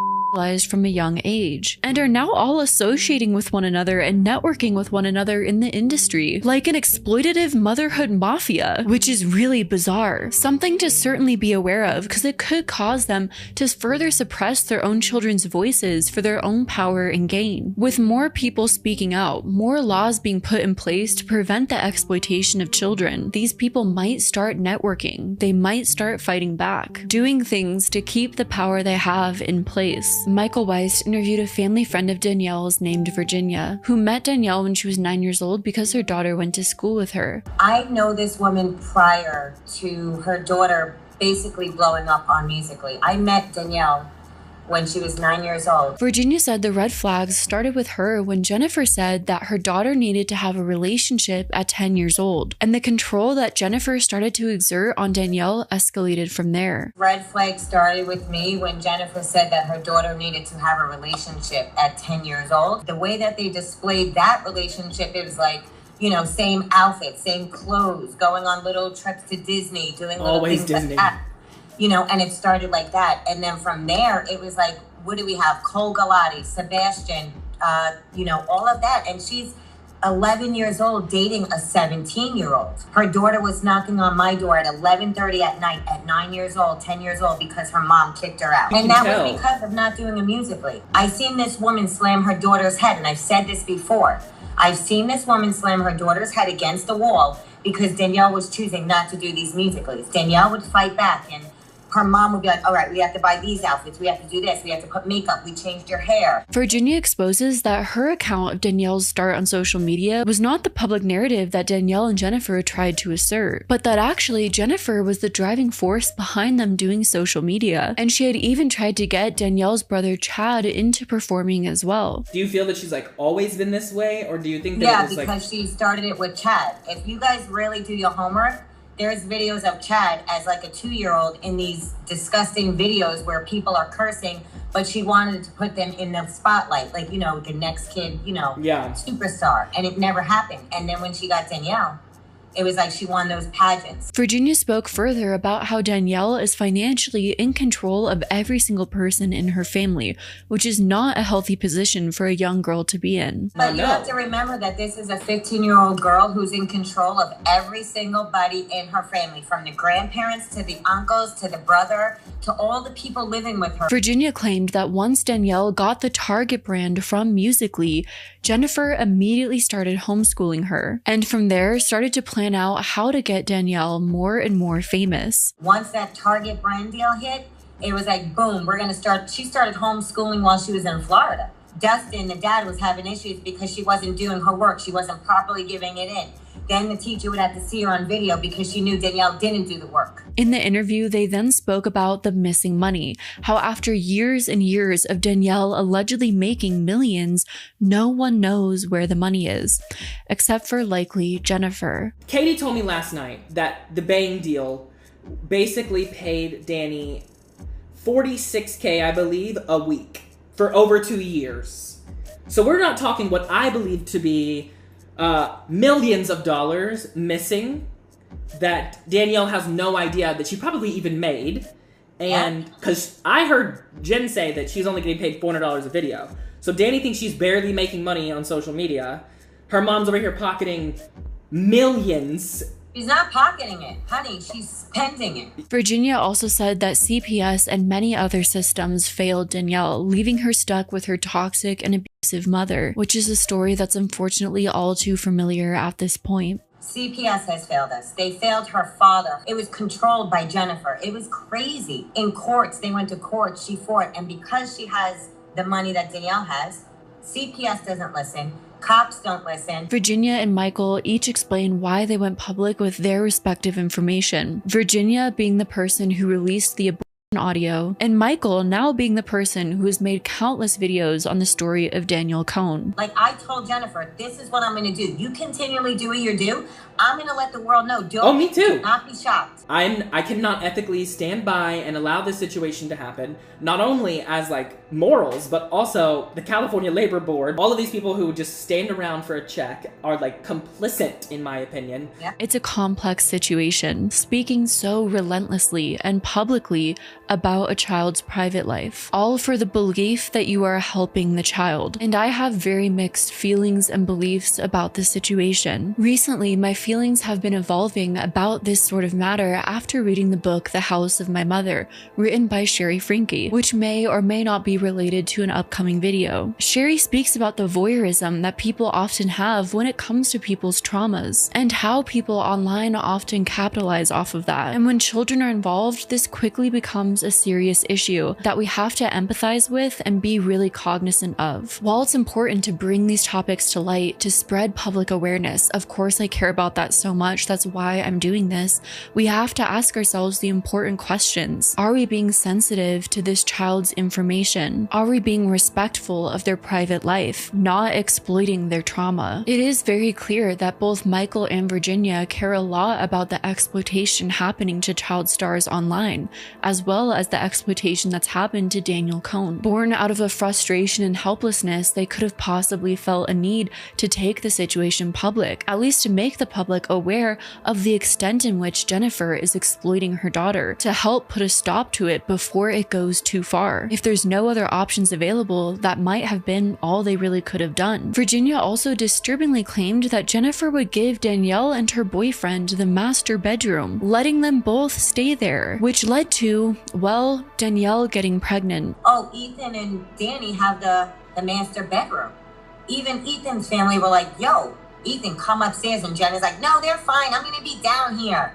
from a young age and are now all associating with one another and networking with one another in the industry like an exploitative motherhood mafia, which is really bizarre. Something to certainly be aware of because it could cause them to further suppress their own children's voices for their own power and gain. With more people speaking out, more laws being put in place to prevent the exploitation of children, these people might start networking. They might start fighting back, doing things to keep the power they have in place. Michael Weiss interviewed a family friend of Danielle's named Virginia, who met Danielle when she was 9 years old because her daughter went to school with her. I know this woman prior to her daughter basically blowing up on Musical.ly. I met Danielle when she was 9 years old. Virginia said the red flags started with her when Jennifer said that her daughter needed to have a relationship at 10 years old, and the control that Jennifer started to exert on Danielle escalated from there. Red flag started with me when Jennifer said that her daughter needed to have a relationship at 10 years old. The way that they displayed that relationship, it was like, you know, same outfits, same clothes, going on little trips to Disney, doing little Always things Disney. like that. You know, and it started like that. And then from there, it was like, what do we have? Cole Galati, Sebastian, you know, all of that. And she's 11 years old dating a 17-year-old. Her daughter was knocking on my door at 11:30 at night at 9 years old, 10 years old, because her mom kicked her out. And that was because of not doing a Musical.ly. I seen this woman slam her daughter's head, and I've said this before. I've seen this woman slam her daughter's head against the wall because Danielle was choosing not to do these Musical.lys. Danielle would fight back, and her mom would be like, all right, we have to buy these outfits, we have to do this, we have to put makeup, we changed your hair. Virginia exposes that her account of Danielle's start on social media was not the public narrative that Danielle and Jennifer tried to assert, but that actually Jennifer was the driving force behind them doing social media, and she had even tried to get Danielle's brother Chad into performing as well. Do you feel that she's like always been this way, or do you think that it was because she started it with Chad. If you guys really do your homework, there's videos of Chad as like a 2-year-old in these disgusting videos where people are cursing, but she wanted to put them in the spotlight, like, you know, the next kid, you know, superstar. And it never happened. And then when she got Danielle, It was like she won those pageants. Virginia spoke further about how Danielle is financially in control of every single person in her family, which is not a healthy position for a young girl to be in. But you have to remember that this is a 15-year-old girl who's in control of every single buddy in her family, from the grandparents to the uncles to the brother to all the people living with her. Virginia claimed that once Danielle got the Target brand from Musical.ly, Jennifer immediately started homeschooling her, and from there started to plan out how to get Danielle more and more famous. Once that Target brand deal hit, it was like, boom, we're gonna start. She started homeschooling while she was in Florida. Dustin, the dad, was having issues because she wasn't doing her work. She wasn't properly giving it in. Then the teacher would have to see her on video because she knew Danielle didn't do the work. In the interview, they then spoke about the missing money, how after years and years of Danielle allegedly making millions, no one knows where the money is, except for likely Jennifer. Katie told me last night that the Bang deal basically paid Danny $46K, I believe, a week for over 2 years. So we're not talking what I believe to be millions of dollars missing that Danielle has no idea that she probably even made. And because I heard Jen say that she's only getting paid $400 a video. So Danny thinks she's barely making money on social media. Her mom's over here pocketing millions. She's not pocketing it, honey. She's spending it. Virginia also said that CPS and many other systems failed Danielle, leaving her stuck with her toxic and abusive mother, which is a story that's unfortunately all too familiar at this point. CPS has failed us. They failed her father. It was controlled by Jennifer. It was crazy. In courts, they went to court, she fought, and because she has the money that Danielle has, CPS doesn't listen. Cops don't listen. Virginia and Michael each explain why they went public with their respective information. Virginia being the person who released the abortion audio, and Michael now being the person who has made countless videos on the story of Danielle Cohn. Like I told Jennifer, this is what I'm going to do. You continually do what you do. I'm going to let the world know. Don't, me too. Do not be shocked. I cannot ethically stand by and allow this situation to happen. Not only as like morals, but also the California Labor Board. All of these people who just stand around for a check are like complicit, in my opinion. Yeah. It's a complex situation, speaking so relentlessly and publicly about a child's private life, all for the belief that you are helping the child. And I have very mixed feelings and beliefs about this situation. Recently, my feelings have been evolving about this sort of matter after reading the book The House of My Mother, written by Sherry Franke, which may or may not be related to an upcoming video. Sherry speaks about the voyeurism that people often have when it comes to people's traumas, and how people online often capitalize off of that. And when children are involved, this quickly becomes a serious issue that we have to empathize with and be really cognizant of. While it's important to bring these topics to light, to spread public awareness, of course I care about that so much, that's why I'm doing this, we have to ask ourselves the important questions. Are we being sensitive to this child's information? Are we being respectful of their private life, not exploiting their trauma? It is very clear that both Michael and Virginia care a lot about the exploitation happening to child stars online, as well as the exploitation that's happened to Danielle Cohn. Born out of a frustration and helplessness, they could have possibly felt a need to take the situation public, at least to make the public aware of the extent in which Jennifer is exploiting her daughter, to help put a stop to it before it goes too far. If there's no other options available, that might have been all they really could have done. Virginia also disturbingly claimed that Jennifer would give Danielle and her boyfriend the master bedroom, letting them both stay there, which led to, well, Danielle getting pregnant. Oh, Ethan and Danny have the master bedroom. Even Ethan's family were like, yo, Ethan, come upstairs. And Jen is like, no, they're fine. I'm going to be down here.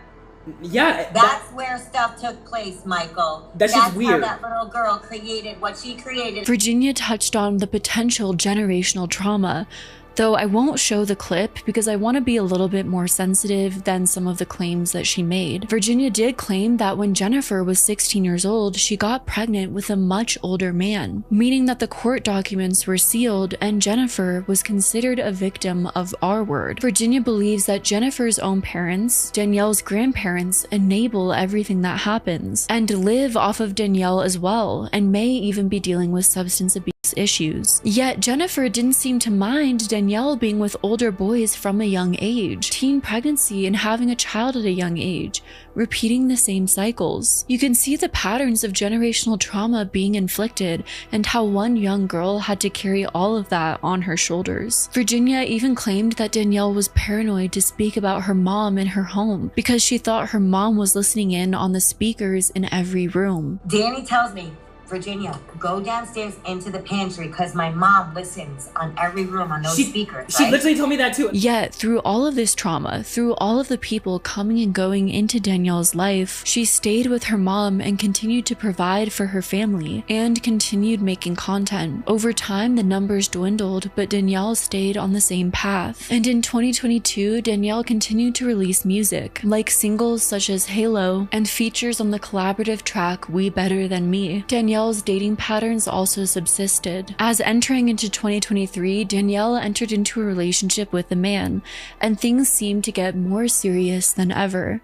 Yeah. That's where stuff took place, Michael. That's just weird. How that little girl created what she created. Virginia touched on the potential generational trauma, though I won't show the clip because I want to be a little bit more sensitive than some of the claims that she made. Virginia did claim that when Jennifer was 16 years old, she got pregnant with a much older man, meaning that the court documents were sealed and Jennifer was considered a victim of R-word. Virginia believes that Jennifer's own parents, Danielle's grandparents, enable everything that happens and live off of Danielle as well, and may even be dealing with substance abuse its issues. Yet Jennifer didn't seem to mind Danielle being with older boys from a young age, teen pregnancy and having a child at a young age, repeating the same cycles. You can see the patterns of generational trauma being inflicted and how one young girl had to carry all of that on her shoulders. Virginia even claimed that Danielle was paranoid to speak about her mom in her home because she thought her mom was listening in on the speakers in every room. Danny tells me, Virginia, go downstairs into the pantry because my mom listens on every room on those speakers. She literally told me that too. Yet, through all of this trauma, through all of the people coming and going into Danielle's life, she stayed with her mom and continued to provide for her family and continued making content. Over time, the numbers dwindled, but Danielle stayed on the same path. And in 2022, Danielle continued to release music, like singles such as Halo and features on the collaborative track We Better Than Me. Danielle's dating patterns also subsisted. As entering into 2023, Danielle entered into a relationship with a man, and things seemed to get more serious than ever.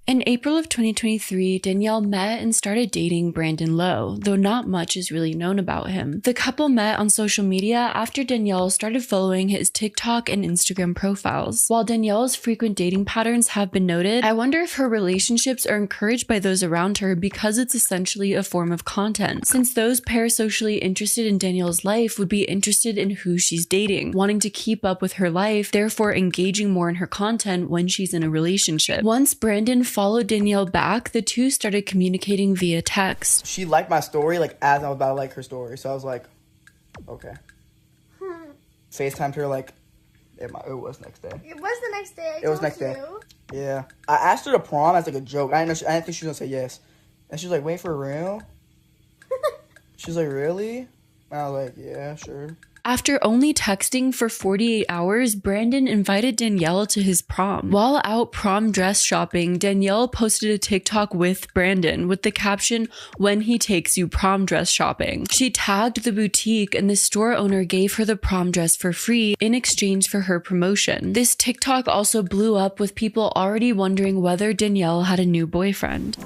In April of 2023, Danielle met and started dating Brandon Lowe, though not much is really known about him. The couple met on social media after Danielle started following his TikTok and Instagram profiles. While Danielle's frequent dating patterns have been noted, I wonder if her relationships are encouraged by those around her because it's essentially a form of content, since those parasocially interested in Danielle's life would be interested in who she's dating, wanting to keep up with her life, therefore engaging more in her content when she's in a relationship. Once Brandon followed Danielle back, the two started communicating via text. She liked my story like as I was about to like her story, so I was like, okay. FaceTimed her like it was next day. It was the next day. It was next day. Yeah, I asked her to prom as like a joke. I didn't think she was gonna say yes, and she was like, "Wait, for real?" She's like, "Really?" And I was like, "Yeah, sure." After only texting for 48 hours, Brandon invited Danielle to his prom. While out prom dress shopping, Danielle posted a TikTok with Brandon with the caption, "When he takes you prom dress shopping." She tagged the boutique and the store owner gave her the prom dress for free in exchange for her promotion. This TikTok also blew up with people already wondering whether Danielle had a new boyfriend.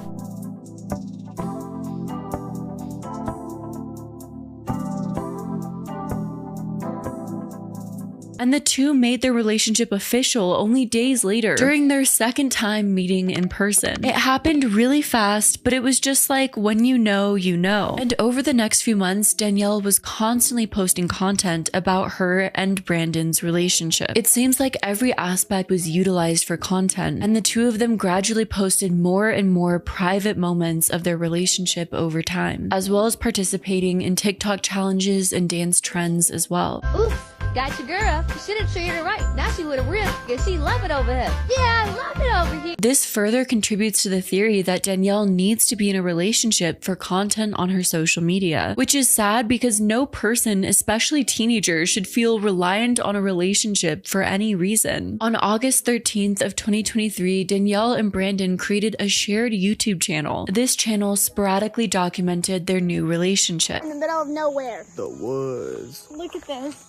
And the two made their relationship official only days later, during their second time meeting in person. It happened really fast, but it was just like when you know, you know. And over the next few months, Danielle was constantly posting content about her and Brandon's relationship. It seems like every aspect was utilized for content, and the two of them gradually posted more and more private moments of their relationship over time, as well as participating in TikTok challenges and dance trends as well. Oof. Got your girl. You should have treated her right. Now she would have ripped because she love it over here. Yeah, I love it over here. This further contributes to the theory that Danielle needs to be in a relationship for content on her social media, which is sad because no person, especially teenagers, should feel reliant on a relationship for any reason. On August 13th of 2023, Danielle and Brandon created a shared YouTube channel. This channel sporadically documented their new relationship. In the middle of nowhere. The woods. Look at this.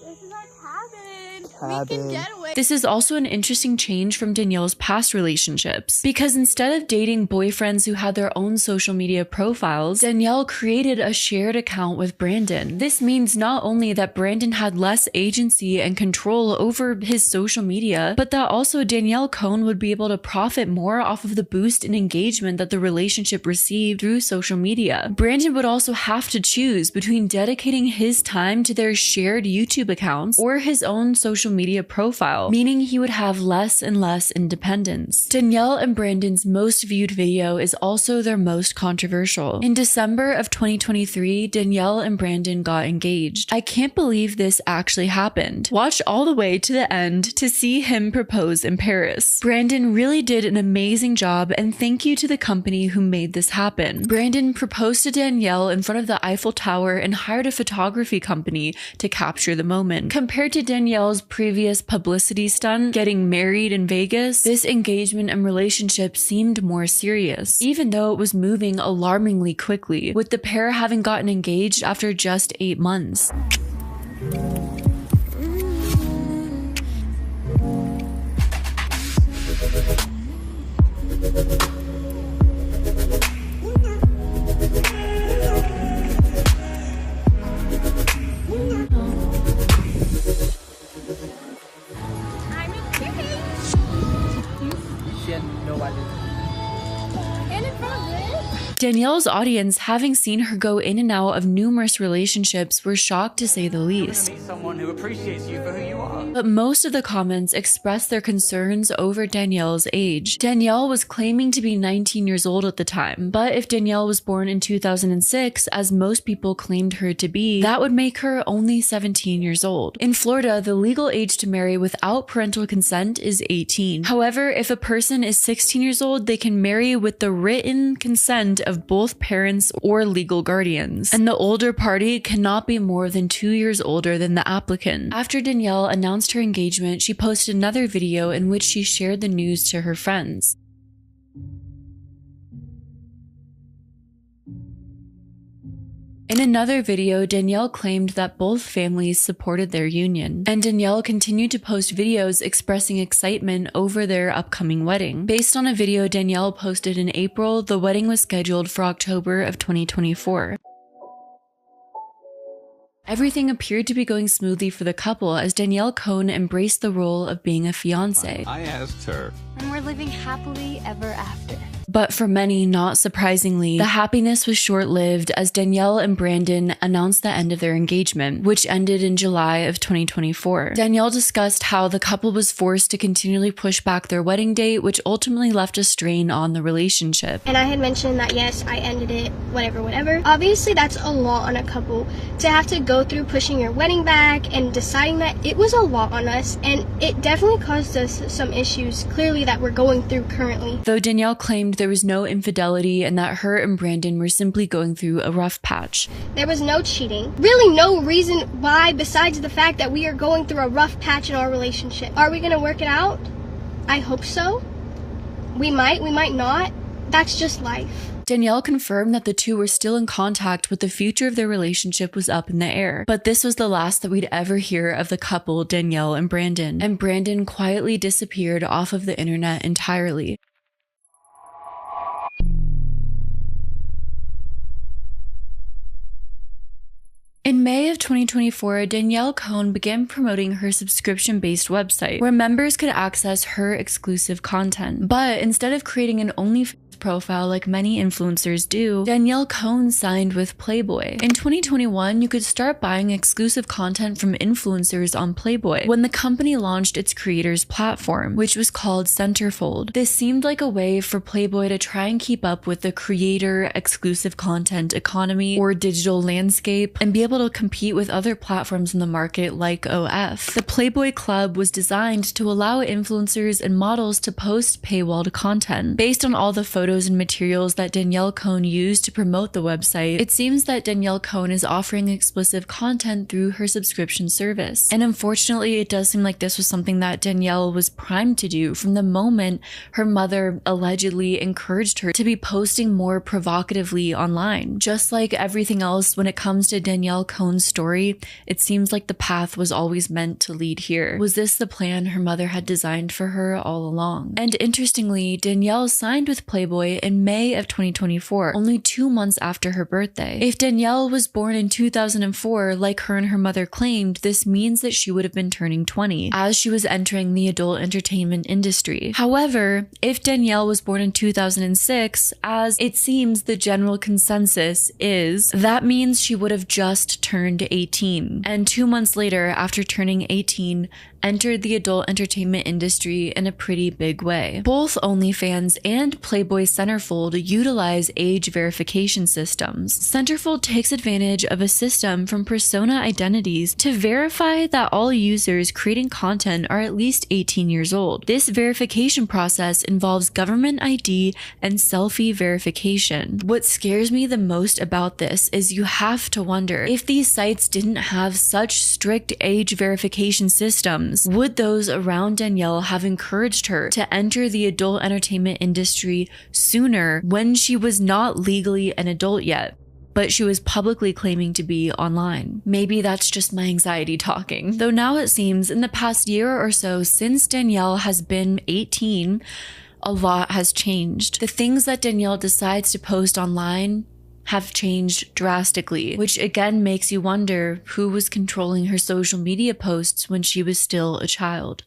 This is our cabin. cabin. We can get away. This is also an interesting change from Danielle's past relationships, because instead of dating boyfriends who had their own social media profiles, Danielle created a shared account with Brandon. This means not only that Brandon had less agency and control over his social media, but that also Danielle Cohn would be able to profit more off of the boost in engagement that the relationship received through social media. Brandon would also have to choose between dedicating his time to their shared YouTube accounts or his own social media profile, meaning he would have less and less independence. Danielle and Brandon's most viewed video is also their most controversial. In December of 2023, Danielle and Brandon got engaged. I can't believe this actually happened. Watch all the way to the end to see him propose in Paris. Brandon really did an amazing job, and thank you to the company who made this happen. Brandon proposed to Danielle in front of the Eiffel Tower and hired a photography company to capture the moment. Compared to Danielle's previous publicity stunt, getting married in Vegas, this engagement and relationship seemed more serious, even though it was moving alarmingly quickly, with the pair having gotten engaged after just 8 months. And in front of this? Danielle's audience, having seen her go in and out of numerous relationships, were shocked to say the least. Meet someone who appreciates you for who you are. But most of the comments expressed their concerns over Danielle's age. Danielle was claiming to be 19 years old at the time, but if Danielle was born in 2006, as most people claimed her to be, that would make her only 17 years old. In Florida, the legal age to marry without parental consent is 18. However, if a person is 16 years old, they can marry with the written consent of both parents or legal guardians, and the older party cannot be more than 2 years older than the applicant. After Danielle announced her engagement, she posted another video in which she shared the news to her friends. In another video, Danielle claimed that both families supported their union, and Danielle continued to post videos expressing excitement over their upcoming wedding. Based on a video Danielle posted in April, the wedding was scheduled for October of 2024. Everything appeared to be going smoothly for the couple as Danielle Cohn embraced the role of being a fiancé. I asked her. And we're living happily ever after. But for many, not surprisingly, the happiness was short-lived as Danielle and Brandon announced the end of their engagement, which ended in July of 2024. Danielle discussed how the couple was forced to continually push back their wedding date, which ultimately left a strain on the relationship. And I had mentioned that yes, I ended it, whatever. Obviously, that's a lot on a couple to have to go through pushing your wedding back and deciding that. It was a lot on us, and it definitely caused us some issues, clearly, that we're going through currently. Though Danielle claimed there was no infidelity and that her and Brandon were simply going through a rough patch. There was no cheating. Really no reason why besides the fact that we are going through a rough patch in our relationship. Are we going to work it out? I hope so. We might not. That's just life. Danielle confirmed that the two were still in contact, but the future of their relationship was up in the air. But this was the last that we'd ever hear of the couple, Danielle and Brandon quietly disappeared off of the internet entirely. In May of 2024, Danielle Cohn began promoting her subscription-based website, where members could access her exclusive content. But instead of creating an OnlyFans profile like many influencers do, Danielle Cohn signed with Playboy. In 2021, you could start buying exclusive content from influencers on Playboy when the company launched its creators platform, which was called Centerfold. This seemed like a way for Playboy to try and keep up with the creator exclusive content economy or digital landscape and be able to compete with other platforms in the market like OF. The Playboy Club was designed to allow influencers and models to post paywalled content. Based on all the photos and materials that Danielle Cohn used to promote the website, it seems that Danielle Cohn is offering explicit content through her subscription service. And unfortunately, it does seem like this was something that Danielle was primed to do from the moment her mother allegedly encouraged her to be posting more provocatively online. Just like everything else when it comes to Danielle Cohn's story, it seems like the path was always meant to lead here. Was this the plan her mother had designed for her all along? And interestingly, Danielle signed with Playboy in May of 2024, only 2 months after her birthday. If Danielle was born in 2004, like her and her mother claimed, this means that she would have been turning 20 as she was entering the adult entertainment industry. However, if Danielle was born in 2006, as it seems the general consensus is, that means she would have just turned 18. And 2 months later, after turning 18, entered the adult entertainment industry in a pretty big way. Both OnlyFans and Playboy Centerfold utilize age verification systems. Centerfold takes advantage of a system from persona identities to verify that all users creating content are at least 18 years old. This verification process involves government ID and selfie verification. What scares me the most about this is you have to wonder, if these sites didn't have such strict age verification systems, would those around Danielle have encouraged her to enter the adult entertainment industry sooner when she was not legally an adult yet, but she was publicly claiming to be online? Maybe that's just my anxiety talking. Though now it seems in the past year or so since Danielle has been 18, a lot has changed. The things that Danielle decides to post online have changed drastically, which again makes you wonder who was controlling her social media posts when she was still a child.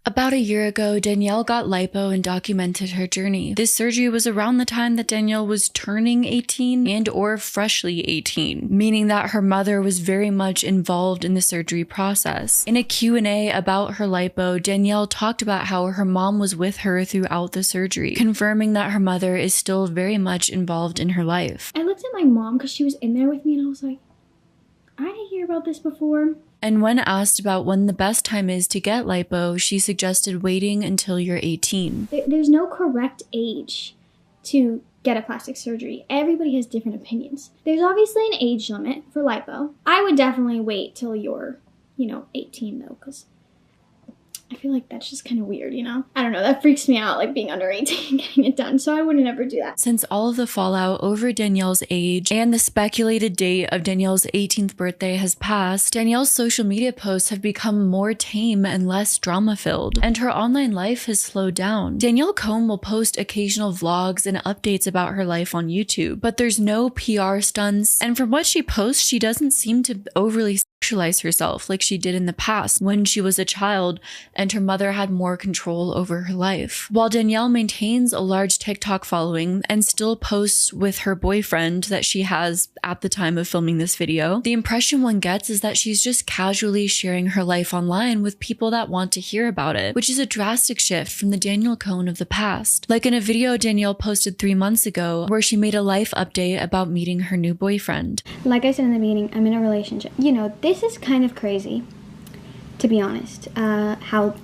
About a year ago, Danielle got lipo and documented her journey. This surgery was around the time that Danielle was turning 18 and or freshly 18, meaning that her mother was very much involved in the surgery process. In a Q&A about her lipo, Danielle talked about how her mom was with her throughout the surgery, confirming that her mother is still very much involved in her life. I looked at my mom because she was in there with me and I was like, I didn't hear about this before. And when asked about when the best time is to get lipo, she suggested waiting until you're 18. There's no correct age to get a plastic surgery. Everybody has different opinions. There's obviously an age limit for lipo. I would definitely wait till you're, 18 though, because I feel like that's just kind of weird, I don't know, that freaks me out, like being under 18 getting it done, so I wouldn't ever do that. Since all of the fallout over Danielle's age and the speculated date of Danielle's 18th birthday has passed, Danielle's social media posts have become more tame and less drama-filled, and her online life has slowed down. Danielle Cohn will post occasional vlogs and updates about her life on YouTube, but there's no PR stunts, and from what she posts, she doesn't seem to overly sexualize herself like she did in the past when she was a child and her mother had more control over her life. While Danielle maintains a large TikTok following and still posts with her boyfriend that she has at the time of filming this video, the impression one gets is that she's just casually sharing her life online with people that want to hear about it, which is a drastic shift from the Danielle Cohn of the past. Like in a video Danielle posted 3 months ago where she made a life update about meeting her new boyfriend. Like I said in the beginning, I'm in a relationship. This is kind of crazy, to be honest, how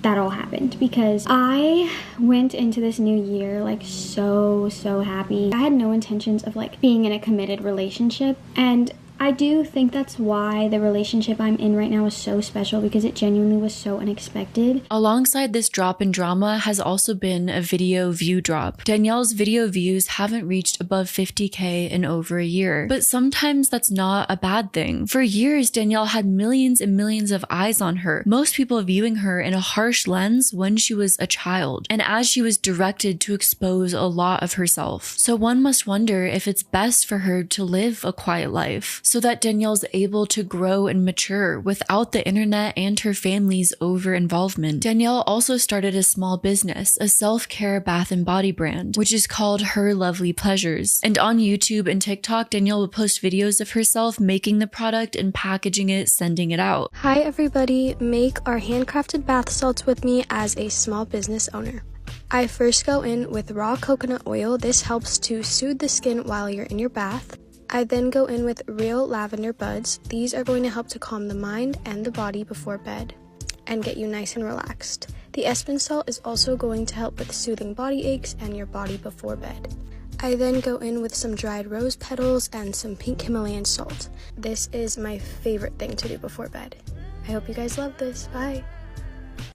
that all happened, because I went into this new year like so happy. I had no intentions of like being in a committed relationship, and I do think that's why the relationship I'm in right now is so special, because it genuinely was so unexpected. Alongside this drop in drama has also been a video view drop. Danielle's video views haven't reached above 50K in over a year, but sometimes that's not a bad thing. For years, Danielle had millions and millions of eyes on her, most people viewing her in a harsh lens when she was a child, and as she was directed to expose a lot of herself. So one must wonder if it's best for her to live a quiet life, so that Danielle's able to grow and mature without the internet and her family's over-involvement. Danielle also started a small business, a self-care bath and body brand, which is called Her Lovely Pleasures. And on YouTube and TikTok, Danielle will post videos of herself making the product and packaging it, sending it out. Hi everybody, make our handcrafted bath salts with me as a small business owner. I first go in with raw coconut oil. This helps to soothe the skin while you're in your bath. I then go in with real lavender buds. These are going to help to calm the mind and the body before bed and get you nice and relaxed. The Espen salt is also going to help with soothing body aches and your body before bed. I then go in with some dried rose petals and some pink Himalayan salt. This is my favorite thing to do before bed. I hope you guys love this. Bye.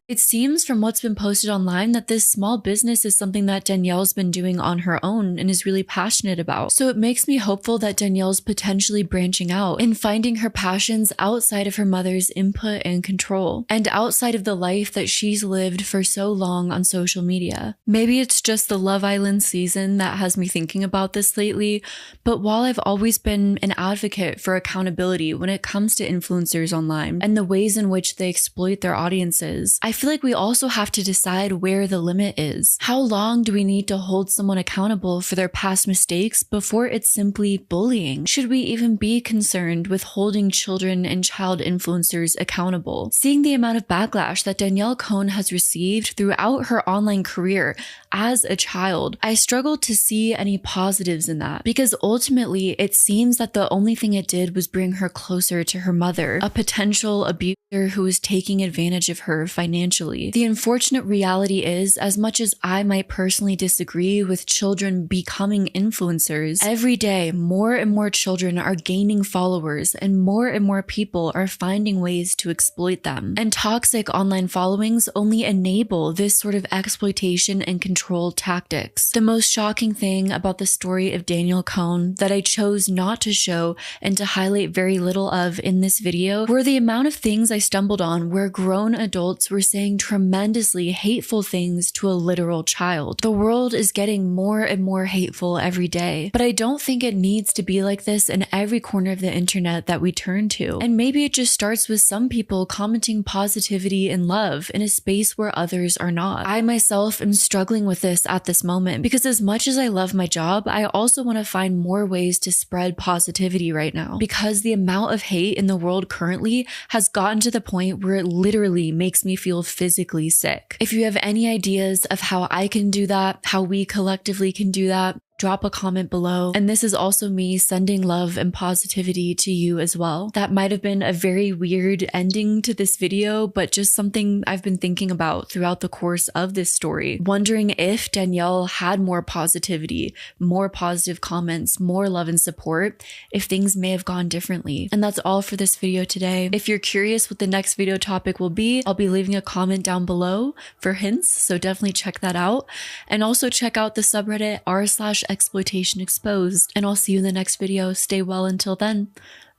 It seems from what's been posted online that this small business is something that Danielle's been doing on her own and is really passionate about. So it makes me hopeful that Danielle's potentially branching out and finding her passions outside of her mother's input and control, and outside of the life that she's lived for so long on social media. Maybe it's just the Love Island season that has me thinking about this lately, but while I've always been an advocate for accountability when it comes to influencers online and the ways in which they exploit their audiences, I feel like we also have to decide where the limit is. How long do we need to hold someone accountable for their past mistakes before it's simply bullying? Should we even be concerned with holding children and child influencers accountable? Seeing the amount of backlash that Danielle Cohn has received throughout her online career as a child, I struggle to see any positives in that, because ultimately it seems that the only thing it did was bring her closer to her mother, a potential abuser who was taking advantage of her financially. The unfortunate reality is, as much as I might personally disagree with children becoming influencers, every day more and more children are gaining followers and more people are finding ways to exploit them. And toxic online followings only enable this sort of exploitation and control tactics. The most shocking thing about the story of Danielle Cohn that I chose not to show and to highlight very little of in this video were the amount of things I stumbled on where grown adults were saying saying tremendously hateful things to a literal child. The world is getting more and more hateful every day, but I don't think it needs to be like this in every corner of the internet that we turn to. And maybe it just starts with some people commenting positivity and love in a space where others are not. I myself am struggling with this at this moment because as much as I love my job, I also want to find more ways to spread positivity right now, because the amount of hate in the world currently has gotten to the point where it literally makes me feel physically sick. If you have any ideas of how I can do that, how we collectively can do that, drop a comment below. And this is also me sending love and positivity to you as well. That might have been a very weird ending to this video, but just something I've been thinking about throughout the course of this story. Wondering if Danielle had more positivity, more positive comments, more love and support, if things may have gone differently. And that's all for this video today. If you're curious what the next video topic will be, I'll be leaving a comment down below for hints, so definitely check that out. And also check out the subreddit r/exploitation exposed, and I'll see you in the next video. Stay well until then.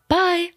Bye!